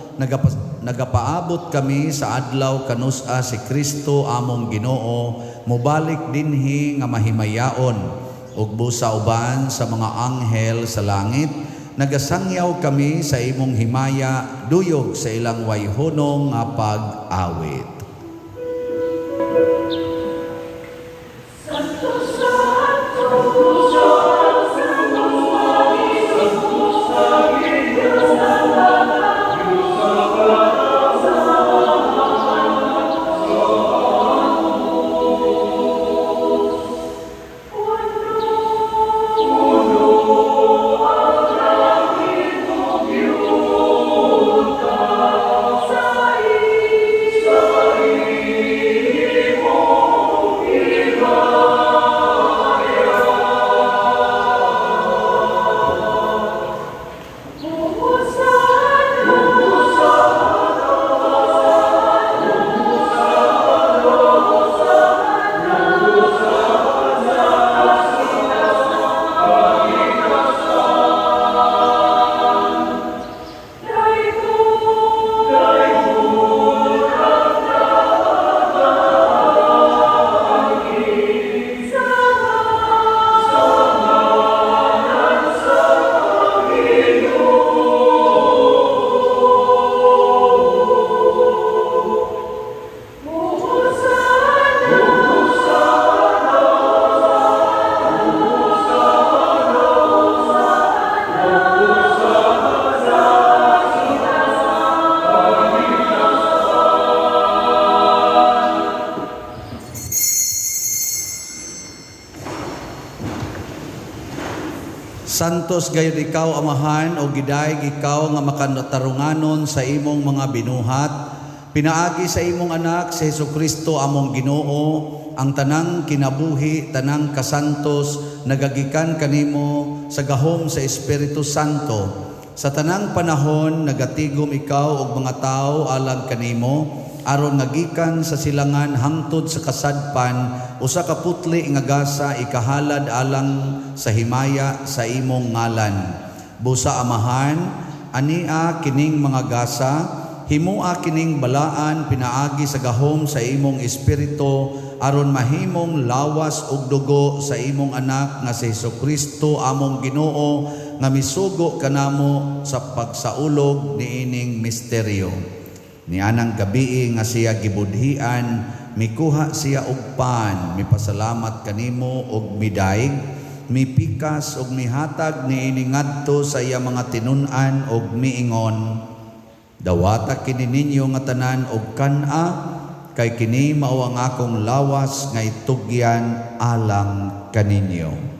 nagapaabot kami sa adlaw kanusa si Kristo among Ginoo, mobalik dinhi nga mahimayaon ug busa uban sa mga anghel sa langit. Nagasangyaw kami sa imong himaya duyog sa ilang wayhunong nga pag-awit. Santos gayud ikaw Amahan o gidayeg ikaw nga makatarunganon sa imong mga binuhat. Pinaagi sa imong anak si Hesukristo among Ginoo, ang tanang kinabuhi, tanang kasantos, nagagikan kanimo sa gahom sa Espiritu Santo. Sa tanang panahon nagatigom ikaw og mga tao alang kanimo, aron nagikan sa silangan hangtod sa kasadpan, usa ka putli nga gasa ikahalad alang sa himaya sa imong ngalan. Busa Amahan, ania kining mga gasa, himua kining balaan pinaagi sa gahom sa imong espiritu, aron mahimong lawas ug dugo sa imong anak nga si Hesukristo among Ginoo, nga misugo kanamo sa pagsaulog niining misteryo. Nianang gabi nga siya gibudhian, mikuha siya og pan, mipasalamat kanimo og midaig, mipikas og mihatag niini ngadto sa iya mga tinun-an og miingon, dawata kini ninyo nga tanan og kana, kay kini mao ang akong lawas nga itugyan alang kaninyo.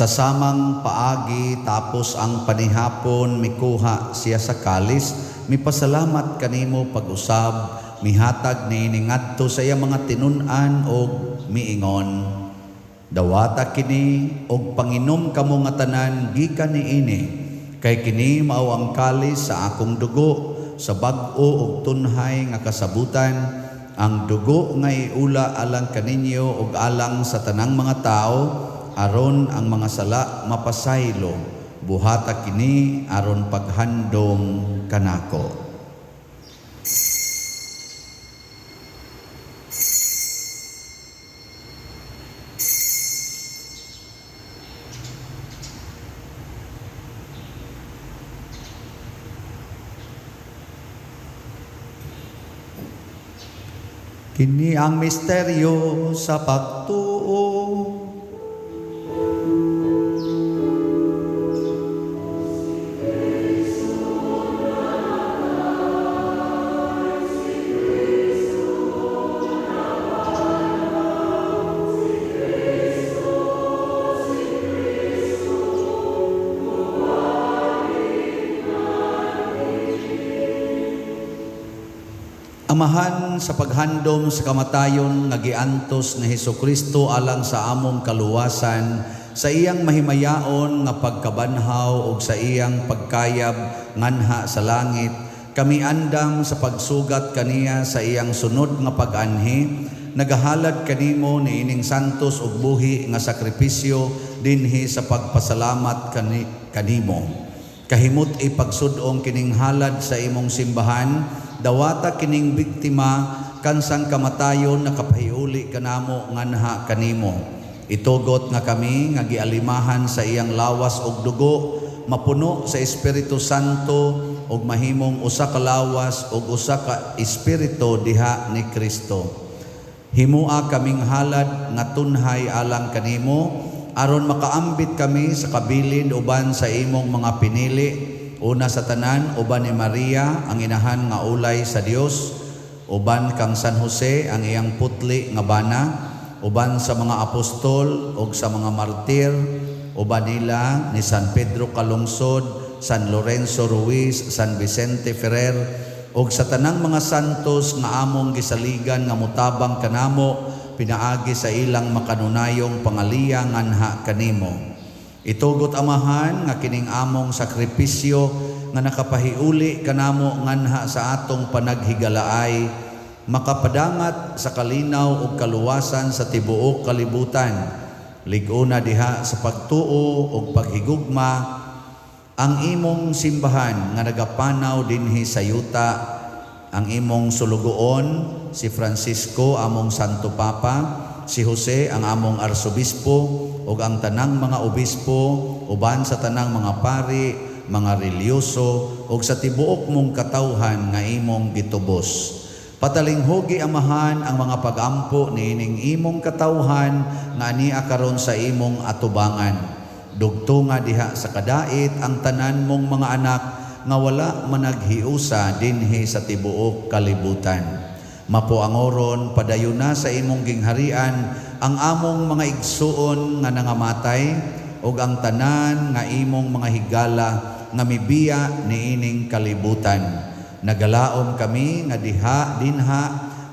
Sa samang paagi tapos ang panihapon mikuha siya sa kalis, mipasalamat kanimo pag-usab, mihatag niini ngadto sa iya mga tinun-an og miingon. Dawata kini og panginom kamo nga tanan gikan niini, kay kini mao ang kalis sa akong dugo sa bag-o ug tunhay nga kasabutan, ang dugo nga iula alang kaninyo ug alang sa tanang mga tao, aron ang mga sala mapasaylo. Buhata kini aron paghandom kanako. Kini ang misteryo sa pagtuo. Amahan, sa paghandom sa kamatayon nga giantos ni Hesukristo alang sa among kaluwasan, sa iyang mahimayaon nga pagkabanhaw ug sa iyang pagkayab nganha sa langit, kami andam sa pagsugat kaniya sa iyang sunod nga pag-anhi, nagahalad kanimo niining santos ug buhi nga sakripisyo dinhi sa pagpasalamat kanimo. Kahimot ipagsudong kining halad sa imong simbahan, dawata kining biktima kansang kamatayon nakapahiuli kanamo nganha kanimo. Itugot nga kami nga gialimahan sa iyang lawas ug dugo, mapuno sa Espiritu Santo ug mahimong usa ka lawas ug usa ka espiritu diha ni Kristo. Himua kaming halad nga tunhay alang kanimo, aron makaambit kami sa kabilin uban sa imong mga pinili, una sa tanan uban ni Maria ang inahan nga ulay sa Dios, uban kang San Jose ang iyang putli nga bana, uban sa mga apostol ug sa mga martir, uban nila ni San Pedro Calungsod, San Lorenzo Ruiz, San Vicente Ferrer, ug sa tanang mga santos nga among gisaligan nga mutabang kanamo, pinaagi sa ilang makanunayong pangaliya nganha kanimo. Itugot amahan nga kining among sakripisyo nga nakapahiuli kanamo nganha sa atong panaghigalaay, makapadangat sa kalinaw ug kaluwasan sa tibuok kalibutan. Lig-una diha sa pagtuo ug paghigugma ang imong simbahan nga nagapanaw dinhi sa yuta, ang imong sulugoon si Francisco among Santo Papa, si Jose ang among arsobispo ug ang tanang mga obispo uban sa tanang mga pari, mga relyoso ug sa tibuok mong katawhan nga imong gitubos. Patalinghogi amahan ang mga pagampo niining imong katawhan nga ania karon sa imong atubangan. Dugtunga diha sa kadait ang tanan mong mga anak nga wala managhiusa dinhi sa tibuok kalibutan. Mapuangoron padayuna sa imong gingharian ang among mga igsuon nga nangamatay ug ang tanan nga imong mga higala nga mibiya niining kalibutan. Nagalaom kami nga dinha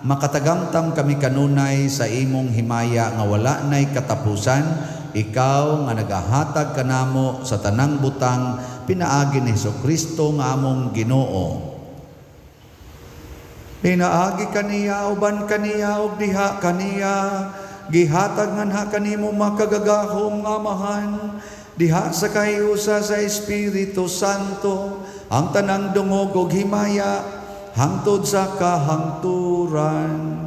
makatagamtam kami kanunay sa imong himaya nga wala nay katapusan, ikaw nga nagahatag kanamo sa tanang butang pinaagi ni Hesukristo nga among Ginoo. Pinaagi kaniya uban kaniya ug diha kaniya, gihatag nganha kanimo makagagahom nga amahan, diha sa kahiusa sa Espiritu Santo, ang tanang dungog ug himaya hangtod sa kahangturan.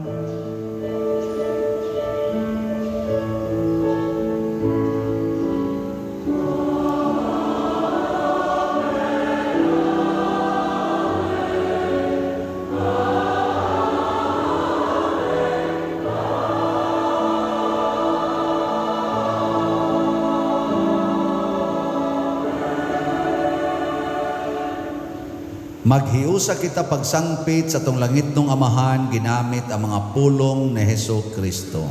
Maghiusa kita pagsangpit sa tong langit nung amahan ginamit ang mga pulong ni Hesukristo.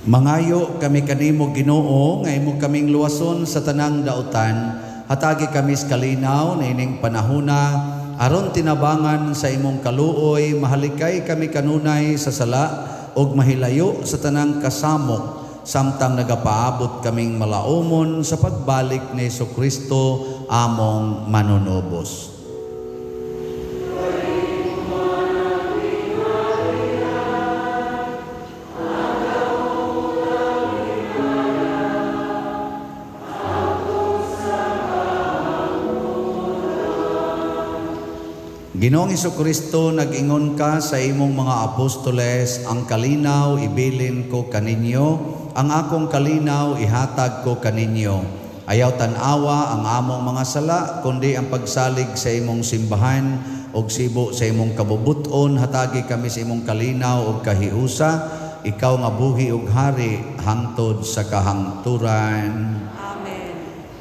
Mangayo kami kanimo Ginoo nga imo kaming luwason sa tanang dautan, hatagi kami sa kalinaw na ining panahuna aron tinabangan sa imong kaluoy, mahalikay kami kanunay sa sala ug mahilayo sa tanang kasamok, samtang nagapaabot kaming malaumon sa pagbalik ni Jesucristo among manunubos. Ginoong Jesucristo, nag-ingon ka sa imong mga apostoles, ang kalinaw ibilin ko kaninyo, ang akong kalinaw ihatag ko kaninyo. Ayaw tanawa ang among mga sala, kundi ang pagsalig sa imong simbahan og sibo sa imong kabubuton, hatagi kami sa imong kalinaw og kahiusa, ikaw nga buhi ug hari hangtod sa kahangturan.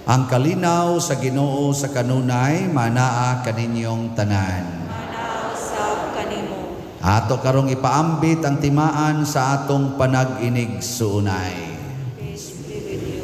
Ang kalinaw sa Ginoo sa kanunay, manaa kaninyong tanan. Manaw sa kanimo. Ato karong ipaambit ang timaan sa atong panag-inig suunay. Peace be with you.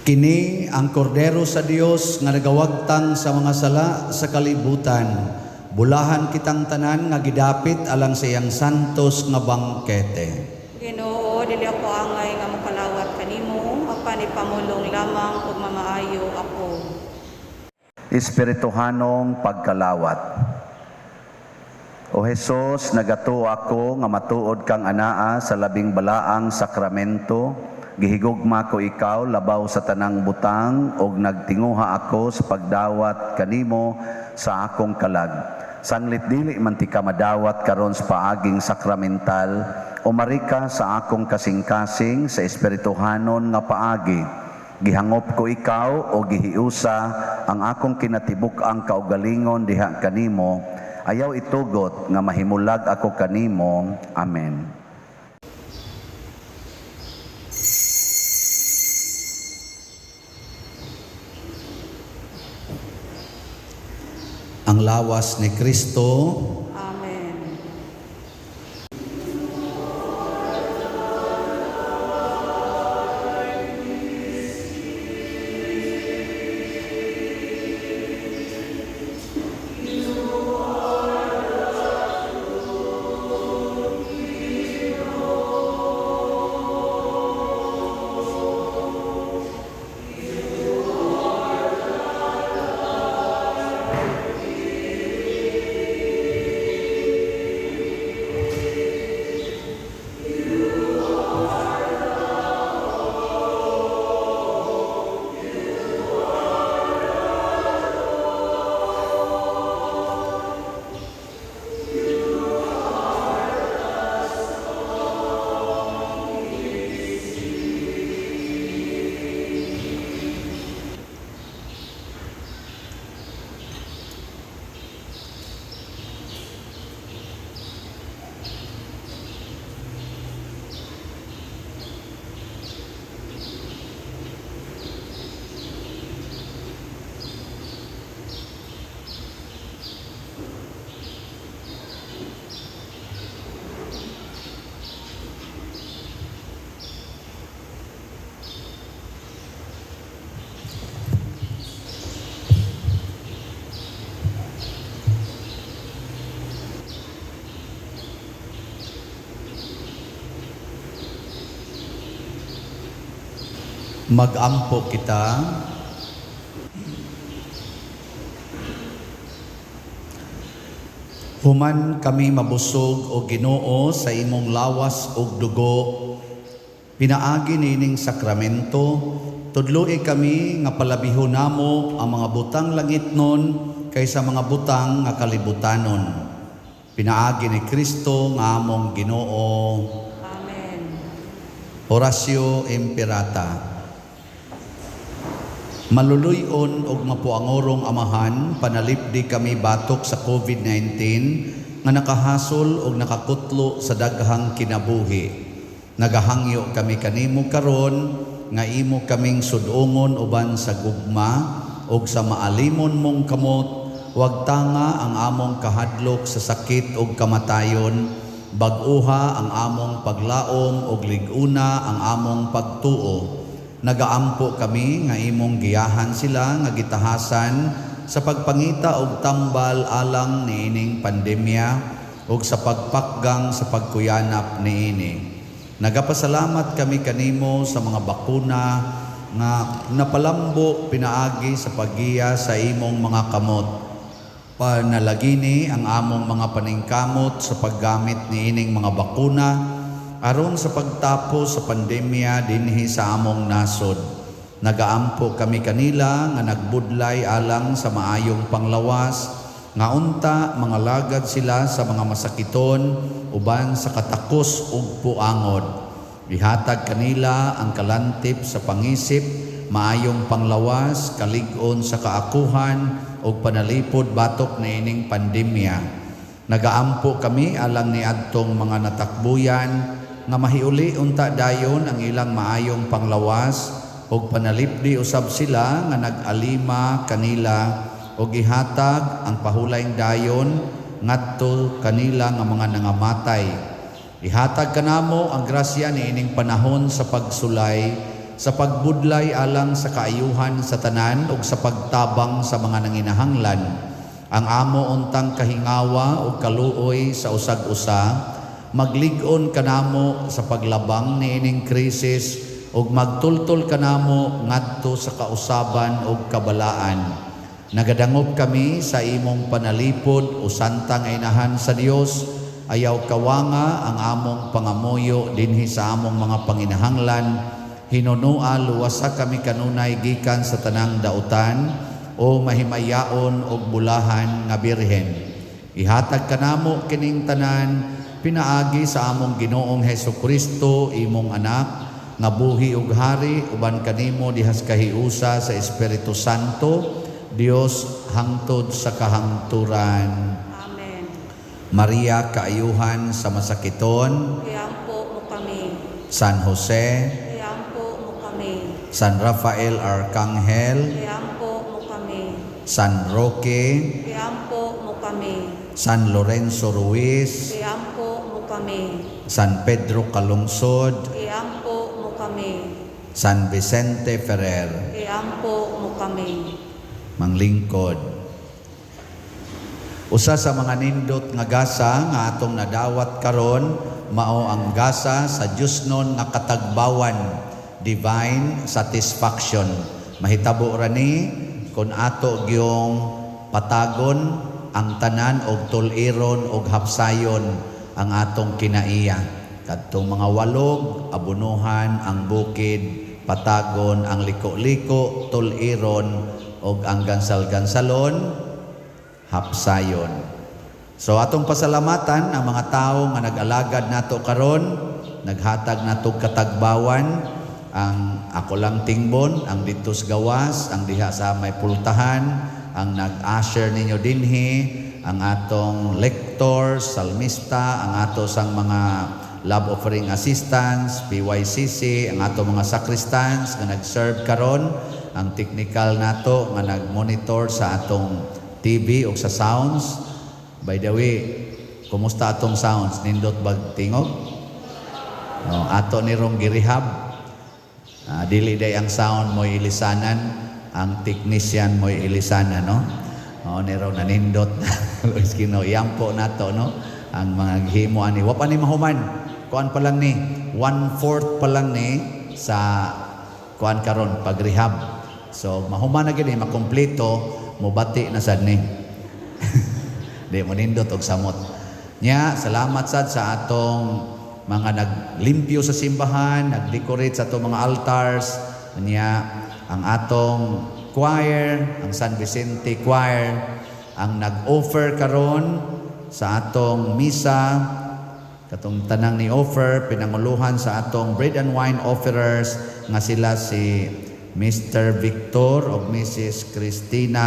Kini ang kordero sa Dios nga nagawagtang sa mga sala sa kalibutan. Bulahan kitang tanan nga gidapit alang sa iyang santos nga bangkete. Ginoo, dili ako angay nga makalawat kanimo, apan ipamulong lamang ug mamaayo ako. Espirituhanong pagkalawat. O Jesus, nagato ako nga matuod kang anaa sa labing balaang sakramento. Gihigugma ko ikaw labaw sa tanang butang og nagtinguha ako sa pagdawat kanimo sa akong kalag. Sanglit dili man ti ka madawat karon sa paaging sakramental, umari ka sa akong kasing-kasing sa espirituhanon nga paagi. Gihangop ko ikaw o gihiusa ang akong kinatibuk-ang kaugalingon diha kanimo. Ayaw itugot nga mahimulag ako kanimo. Amen. Ang lawas ni Kristo. Amen. Mag-ampo kita. Human kami mabusog o Ginoo sa imong lawas ug dugo, pinaagi nining sakramento, tudloi kami nga palabihon namo ang mga butang langitnon kaysa mga butang nga kalibutanon. Pinaagi ni Kristo nga among Ginoo. Amen. Horacio Imperata. Maluluyon og mapuangorong amahan, panalipdi kami batok sa COVID-19 nga nakahasol og nakakutlo sa daghang kinabuhi. Nagahangyo kami kanimo karon nga imo kaming sudongon uban sa gugma og sa maalimon mong kamot, wag tanga ang among kahadlok sa sakit ug kamatayon, bag-uha ang among paglaom ug lig-una ang among pagtuo. Nagaampo kami nga imong giyahan sila nga gitahasan sa pagpangita og tambal alang niining pandemya ug sa pagpakgang sa pagkuyanap niini. Nagapasalamat kami kanimo sa mga bakuna nga napalambo pinaagi sa paggiya sa imong mga kamot. Panalagini ang among mga paningkamot sa paggamit niining mga bakuna aron sa pagtapos sa pandemya dinhi sa among nasod. Nagaampo kami kanila nga nagbudlay alang sa maayong panglawas, nga unta mga lagad sila sa mga masakiton uban sa katakos ug puangod. Ihatag kanila ang kalantip sa pangisip, maayong panglawas, kalig-on sa kaakuhan ug panalipod batok niining pandemya. Nagaampo kami alang ni adtong mga natakbuyan nga mahiuli unta dayon ang ilang maayong panglawas ug panalipdi usab sila nga nag-alima kanila ug ihatag ang pahulayng dayon ngadto kanila nga mga nangamatay. Ihatag kanamo ang grasya niining panahon sa pagsulay, sa pagbudlay alang sa kaayuhan sa tanan ug sa pagtabang sa mga nanginahanglan. Ang amo untang kahingawa ug kaluoy sa usag-usa, maglig-on kanamo sa paglabang niining krisis ug magtultol kanamo ngadto sa kausaban ug kabalaan. Nagadangop kami sa imong panalipod o santang inahan sa Dios, ayaw kawanga ang among pangamuyo dinhi sa among mga panginahanglan. Hinunua luwasa kami kanunay gikan sa tanang dautan o mahimayaon og bulahan nga birhen. Ihatag kanamo kining tanan pinaagi sa among Ginoong Hesukristo, imong anak, nga buhi ug hari uban kanimo dihas kahiusa sa Espiritu Santo, Dios hangtod sa kahangturan. Amen. Maria kaayuhan sa masakiton, Iampo mo kami. San Jose, Iampo mo kami. San Rafael Arcangel, Iampo mo kami. San Roque, Iampo mo kami. San Lorenzo Ruiz, Iampo mo kami. San Pedro Calungsod, Iampo mo kami. San Vicente Ferrer. Iampo mo kami. Manglingkod. Usa sa mga nindot nga gasa nga atong nadawat karon mao ang gasa sa Diosnon nga katagbawan, divine satisfaction. Mahitabo ra ni kun ato gyung patagon ang tanan og tuliron og hapsayon ang atong kinaiya. Kadtong mga walog, abunuhan ang bukid, patagon ang liko-liko, tuliron og ang gansal-gansalon, hapsayon. So atong pasalamatan ang mga tawo nga nag-alagad nato karon, naghatag nato katagbawan, ang ako lang tingbon, ang ditos gawas, ang diha sa may pultahan, ang nag-usher ninyo dinhi, ang atong lector, salmista, ang ato sang mga love offering assistants, PYCC, ang ato mga sacristans nga nag-serve karon, ang technical nato nga nag-monitor sa atong TV o sa sounds. By the way, kumusta atong sounds? Nindot bag tingog? Ato ni rong girehab. Dili day ang sound mo ilisanan, ang technician mo ilisanan, no? Nero nanindot Luis Kino, iyampo nato, no? Ang mga himo ani, wa pa ni mahuman. Kuan pa lang ni, 1/4 pa lang ni sa kuan karon pag-rehab. So mahuman na gid makompleto mubati na sad ni. Di mo nindot og samot. Nya salamat sad sa atong mga naglimpyo sa simbahan, nag-decorate sa atong mga altars. Nya ang atong choir, ang San Vicente Choir, ang nag-offer karon sa atong misa, katong tanang ni offer, pinanguluhan sa atong bread and wine offerers nga sila si Mr. Victor o Mrs. Cristina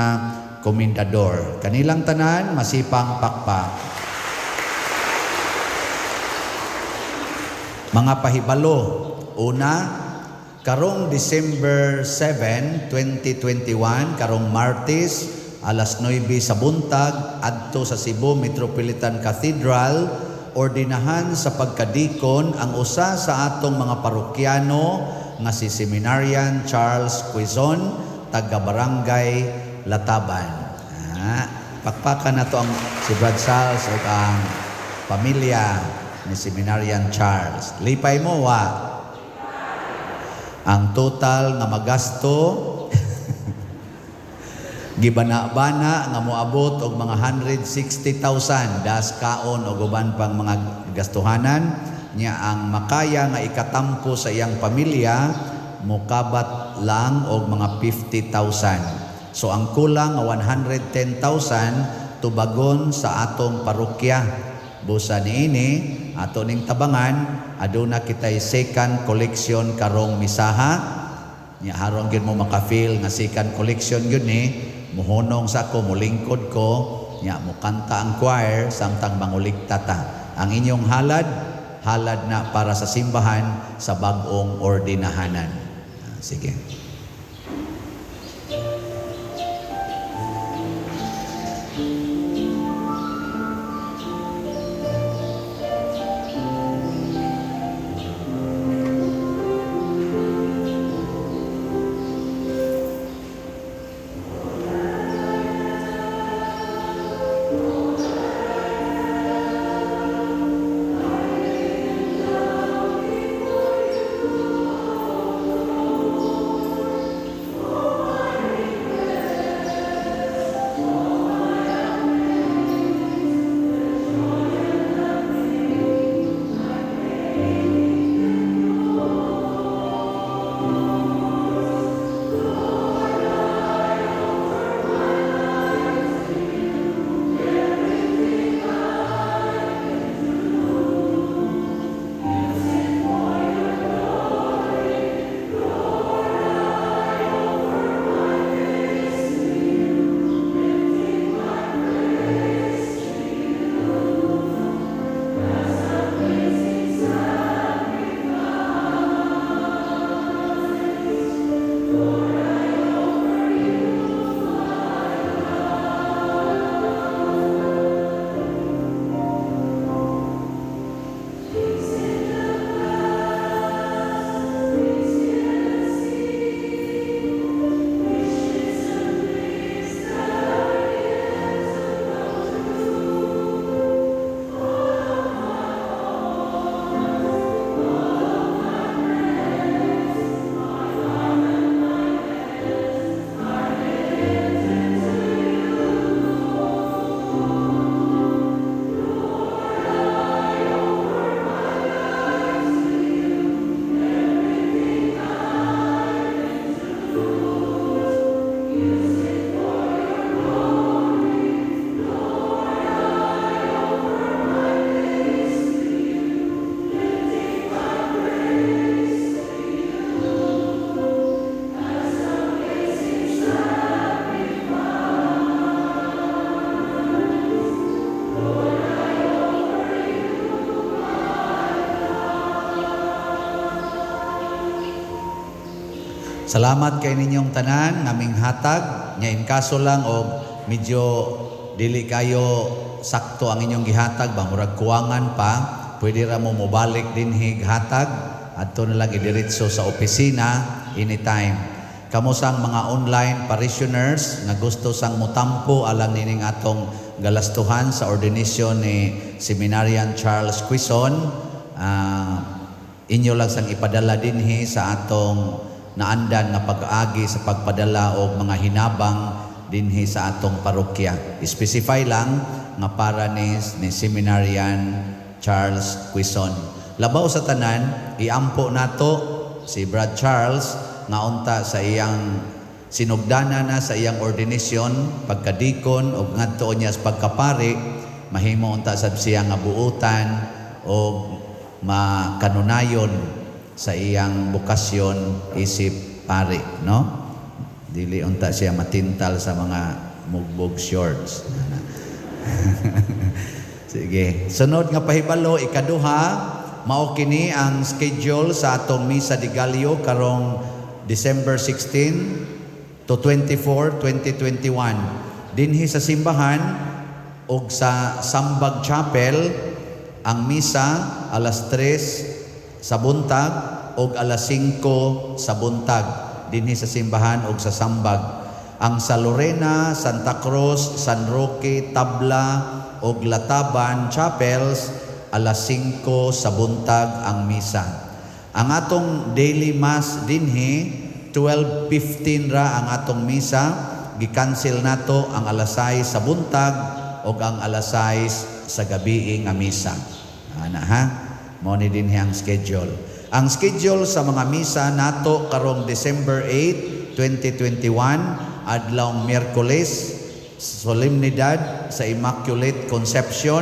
Comendador. Kanilang tanan, masipang pakpak. Mga pahibalo, una, karong December 7, 2021, karong Martes, alas 9 sa buntag, adto sa Cebu Metropolitan Cathedral, ordinahan sa pagkadikon ang usa sa atong mga parokyano nga si Seminarian Charles Quezon, taga Barangay Lataban. Pakpakan na to ang si Brad Charles o ang pamilya ni Seminarian Charles. Lipay mo wa? Ang total nga magasto gibana-bana nga moabot og mga 160,000 das kaon o uban pang mga gastuhanan nya ang makaya nga ikatampo sa iyang pamilya mokabat lang og mga 50,000. So ang kulang nga 110,000 tubagon sa atong parokya. Busa niini ato ning tabangan aduna kitay second collection karong misaha. Nya harong gyud mo maka-feel nga second collection gyud ni muhunong sa ko mulingkod ko nya mukanta ang choir samtang manguligta ta. Ang inyong halad na para sa simbahan sa bag-ong ordinahanan. Sige. Salamat kay ninyong tanan naming hatag nya in kaso lang og medyo dili kayo sakto ang inyong gihatag ba murag kuwangan pa pwede ra mo mobalik dinhi hatag adto na lang idiretso sa opisina anytime. Kamo sang mga online parishioners nga gusto sang mutampo alang nining atong galastuhan sa ordination ni Seminarian Charles Quezon, inyo lang sang ipadala dinhi sa atong naandan nga pag-agi sa pagpadala og mga hinabang dinhi sa atong parokya. Specify lang nga para ni Seminarian Charles Quizon. Labaw sa tanan, iampo nato si Brad Charles nga unta sa iyang sinugdana na sa iyang ordinasyon, pagkadikon o ngadto niya sa pagkapari, mahimo unta sa siyang nga buutan o makanunayon sa iyang bukasyon isip pari, no? Dili unta siya matintal sa mga mugbog shorts. Sige, sunod nga pahibalo, ikaduha, mao kini ang schedule sa atong Misa de Gallo karong December 16 to 24, 2021. Dinhi sa simbahan ug sa Sambag Chapel ang misa alas 3 sa buntag ug alas 5 sa buntag dinhi sa simbahan ug sa Sambag. Ang sa Lorena, Santa Cruz, San Roque, Tabla ug Lataban Chapels alas 5 sa buntag ang misa. Ang atong daily mass dinhi 12:15 ra ang atong misa, gi-cancel nato ang alas 6 sa buntag ug ang alas 6 sa gabi nga misa. Ana ha, mo ni dinhi ang schedule. Ang schedule sa mga misa nato karong December 8, 2021, adlaw Miyerkules, solemnidad sa Immaculate Conception,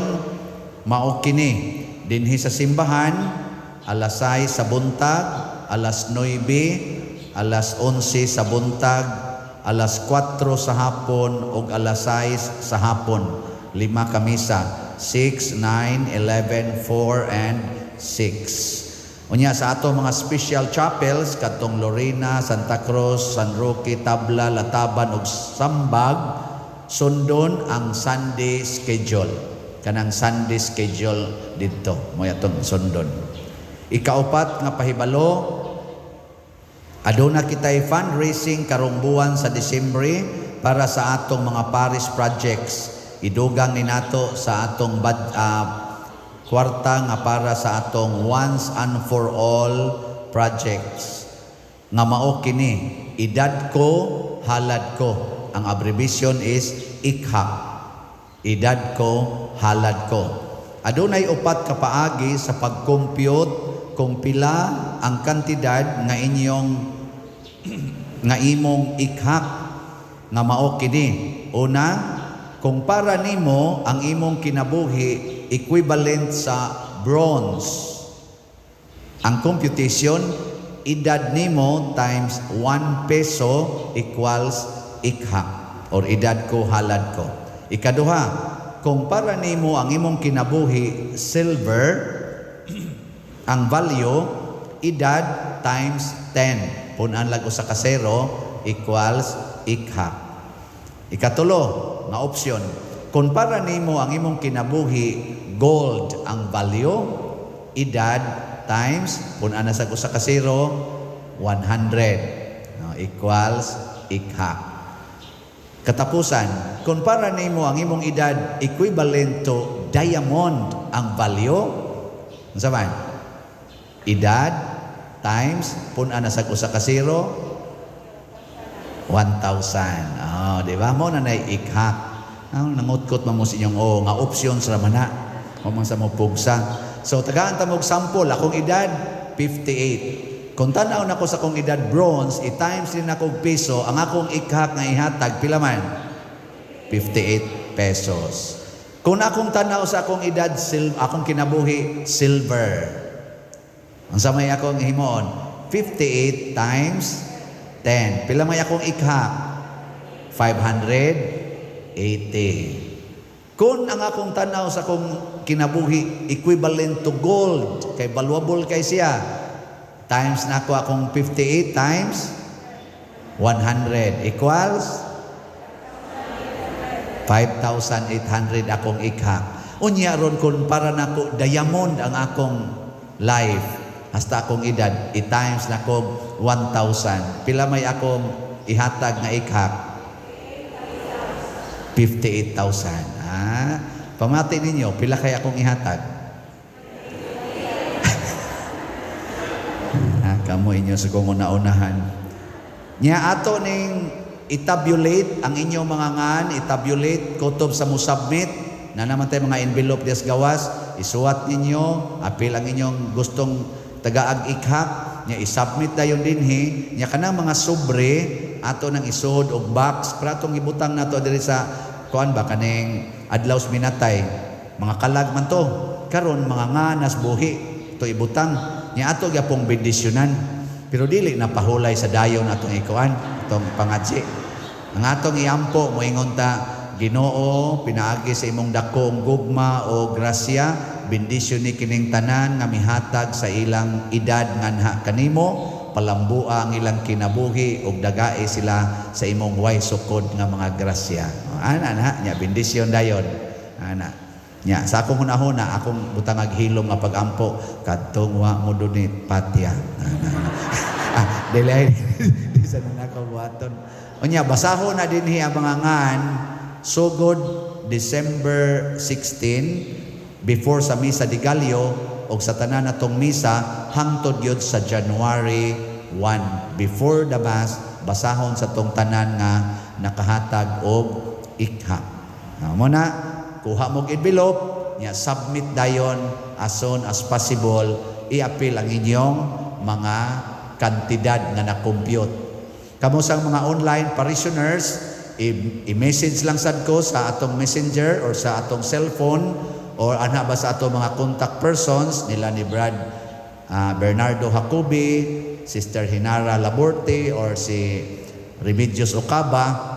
mao kini dinhi sa simbahan alas 6 sa buntag, alas 9, alas 11 sa buntag, alas 4 sa hapon ug alas 6 sa hapon. 5 ka misa, 6, 9, 11, 4 and 6. Unya sa ato mga special chapels katong Lorena, Santa Cruz, San Roque, Tabla, Lataban ug Sambag, sundon ang Sunday schedule. Kanang Sunday schedule didto mo atong sundon. Ikaupat nga pahibalo, aduna kitay fundraising karong buwan sa Disyembre para sa atong mga parish projects. Idugang ni nato sa atong kwarta nga para sa atong once and for all projects. Nga mao kini, edad ko, halad ko. Ang abbreviation is IKHA. Edad ko, halad ko. Adunay upat ka paagi sa pag-compute kung pila ang kantidad nga imong ikhak nga mao kini. Una, kung para nimo ang imong kinabuhi equivalent sa bronze. Ang computation, edad nimo times 1 peso equals ikhak or edad ko, halad ko. Ikaduha, kung para nimo ang imong kinabuhi silver, ang value, edad times 10. Punan lang sa kasero equals ikha. Ikatulo, nga option. Kung para nimo ang imong kinabuhi gold ang value, edad times, punan na sa kasero, 100. No, equals ikha. Katapusan, kung para nimo ang imong edad equivalent to diamond ang value, unsa man? Edad times punan na sa kasero 1,000. Oh, di ba mo na nay ikha. Nangutkot mo sa inyong nga options ra man na. O man sa mo pugsa. So tagaan ta mo sample, akong edad 58. Kung tanaw na ko sa akong edad bronze, i-times din ako piso, ang akong ikhak nga ihatag, pila man? 58 pesos. Kung akong tanaw sa akong edad, akong kinabuhi, silver. Ang samay akong himoon, 58 times 10. Pila may akong ikhak? 580. Kung ang akong tanaw sa akong kinabuhi, equivalent to gold, kay valuable kay siya, times na ako akong 58 times 100 equals 5,800 akong ikhak. Unya ron kung para nako diamond ang akong life hasta akong edad, i-times na ko 1,000. Pila may akong ihatag nga ikhak? 58,000. Pamati ninyo, pila kay akong ihatag? Kamu inyo sa kong una-unahan. Nya ato ning itabulate ang inyong mga ngan, itabulate kutob sa musubmit na naman tayo mga envelope des gawas, isuwat ninyo, apil ang inyong gustong tagaag ikhak, nya isubmit dayon dinhi, nya kanang mga sobre ato nang isod og box para atong ibutang nato diri sa kuan ba kaning adlaw sa minatay, mga kalag man to. Karon mga nganas buhi to ibutang, nya ato gyapong bendisyonan. Pero dili na pahulay sa dayon atong ikuan, atong pangadsi. Ang atong iampo moingon ta, Ginoo, pinaagi sa imong dako ang gugma o grasya, bendisyon ni kining tanan nga mihatag sa ilang edad nganha kanimo, palambua ang ilang kinabuhi ug dagae sila sa imong way sukod nga mga grasya. Ana na nya bendisyon dayon. Ana. Nya sa akong hunahuna akong butangag hilom nga pagampo kadtong wa mo dunit patya. Dili di sa nako buhaton. Unya basahon na dinhi ang mga ngan sugod December 16 before sa misa di Gallo og sa tanan natong misa hangtod yun sa January 1 before the mass basahon sa tong tanan nga nakahatag og ikha. Mo na kuha mog envelope nya submit dayon as soon as possible, i-appeal ang inyong mga kantidad nga na-compute. Kamo sang mga online parishioners, i-message lang sad ko sa atong messenger or sa atong cellphone or ana ba sa atong mga contact persons nila ni Brad Bernardo Jacobi, Sister Hinara Laborte or si Remedios Ocaba.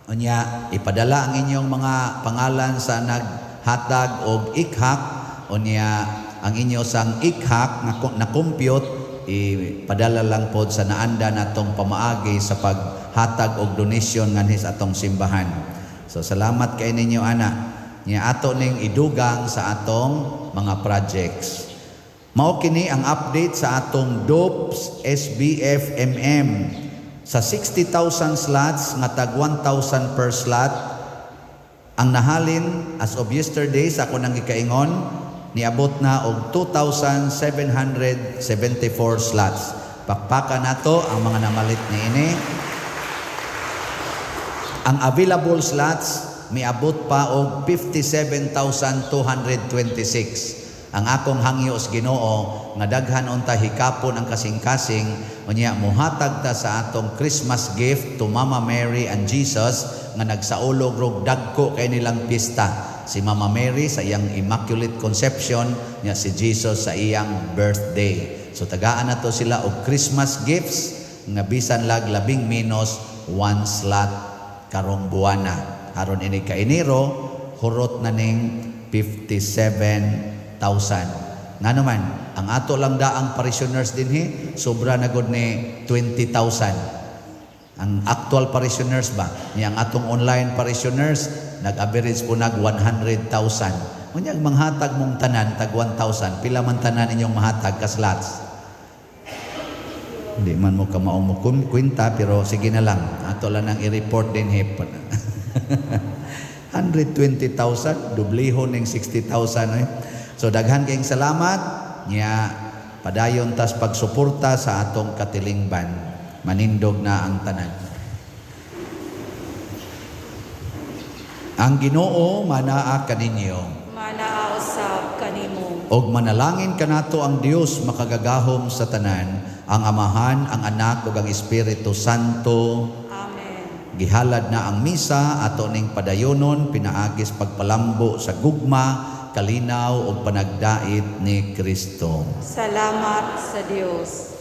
Unya ipadala ang inyong mga pangalan sa naghatag og ikhak, unya ang inyo sang ikhak na compute ipadala lang pod sa naanda natong pamaagi sa paghatag og donation nganhi sa atong simbahan. So salamat kay ninyo ana. Nya ato ning idugang sa atong mga projects. Mao kini ang update sa atong DOPS SBF MM. Sa 60,000 slots nga tag 1,000 per slot, ang nahalin as of yesterday sa ako nang gikaingon niabot na og 2,774 slots. Pakpaka nato ang mga namalit niini. Ang available slots miabot pa og 57,226. Ang akong hangyo sa Ginoo nga daghan unta hikapon ang kasing-kasing unya mohatag ta sa atong Christmas gift to Mama Mary and Jesus nga nagsaulog rog dagko kay nilang pista. Si Mama Mary sa iyang Immaculate Conception, nya si Jesus sa iyang birthday. So tagaan nato sila og Christmas gifts nga bisan lag labing minus 1 slot karong buwana. Aron ini ka Enero, hurot na ning 57,000. Nga naman, ang ato lang daang parishioners dinhi, sobra na gud ni 20,000. Ang actual parishioners ba? Ang atong online parishioners, nag-average po nag 100,000. Unyag manghatag mong tanan, tag 1,000. Pila man tanan inyong mahatag ka slots? Hindi man mo ka maumukun kwenta, pero sige na lang. Ato lang nang i-report din hipon. 120,000, dublihon ng 60,000. So daghan kayong salamat niya padayon tas pagsuporta sa atong katilingban. Manindog na ang tanan. Ang Ginoo manaa kaninyo. Manaa usab kanimo. Og manalangin kanato ang Dios makagagahom sa tanan, ang Amahan, ang Anak ug ang Espiritu Santo. Amen. Gihalad na ang misa ato ning padayonon pinaagis pagpalambo sa gugma, kalinaw o panagdait ni Kristo. Salamat sa Dios.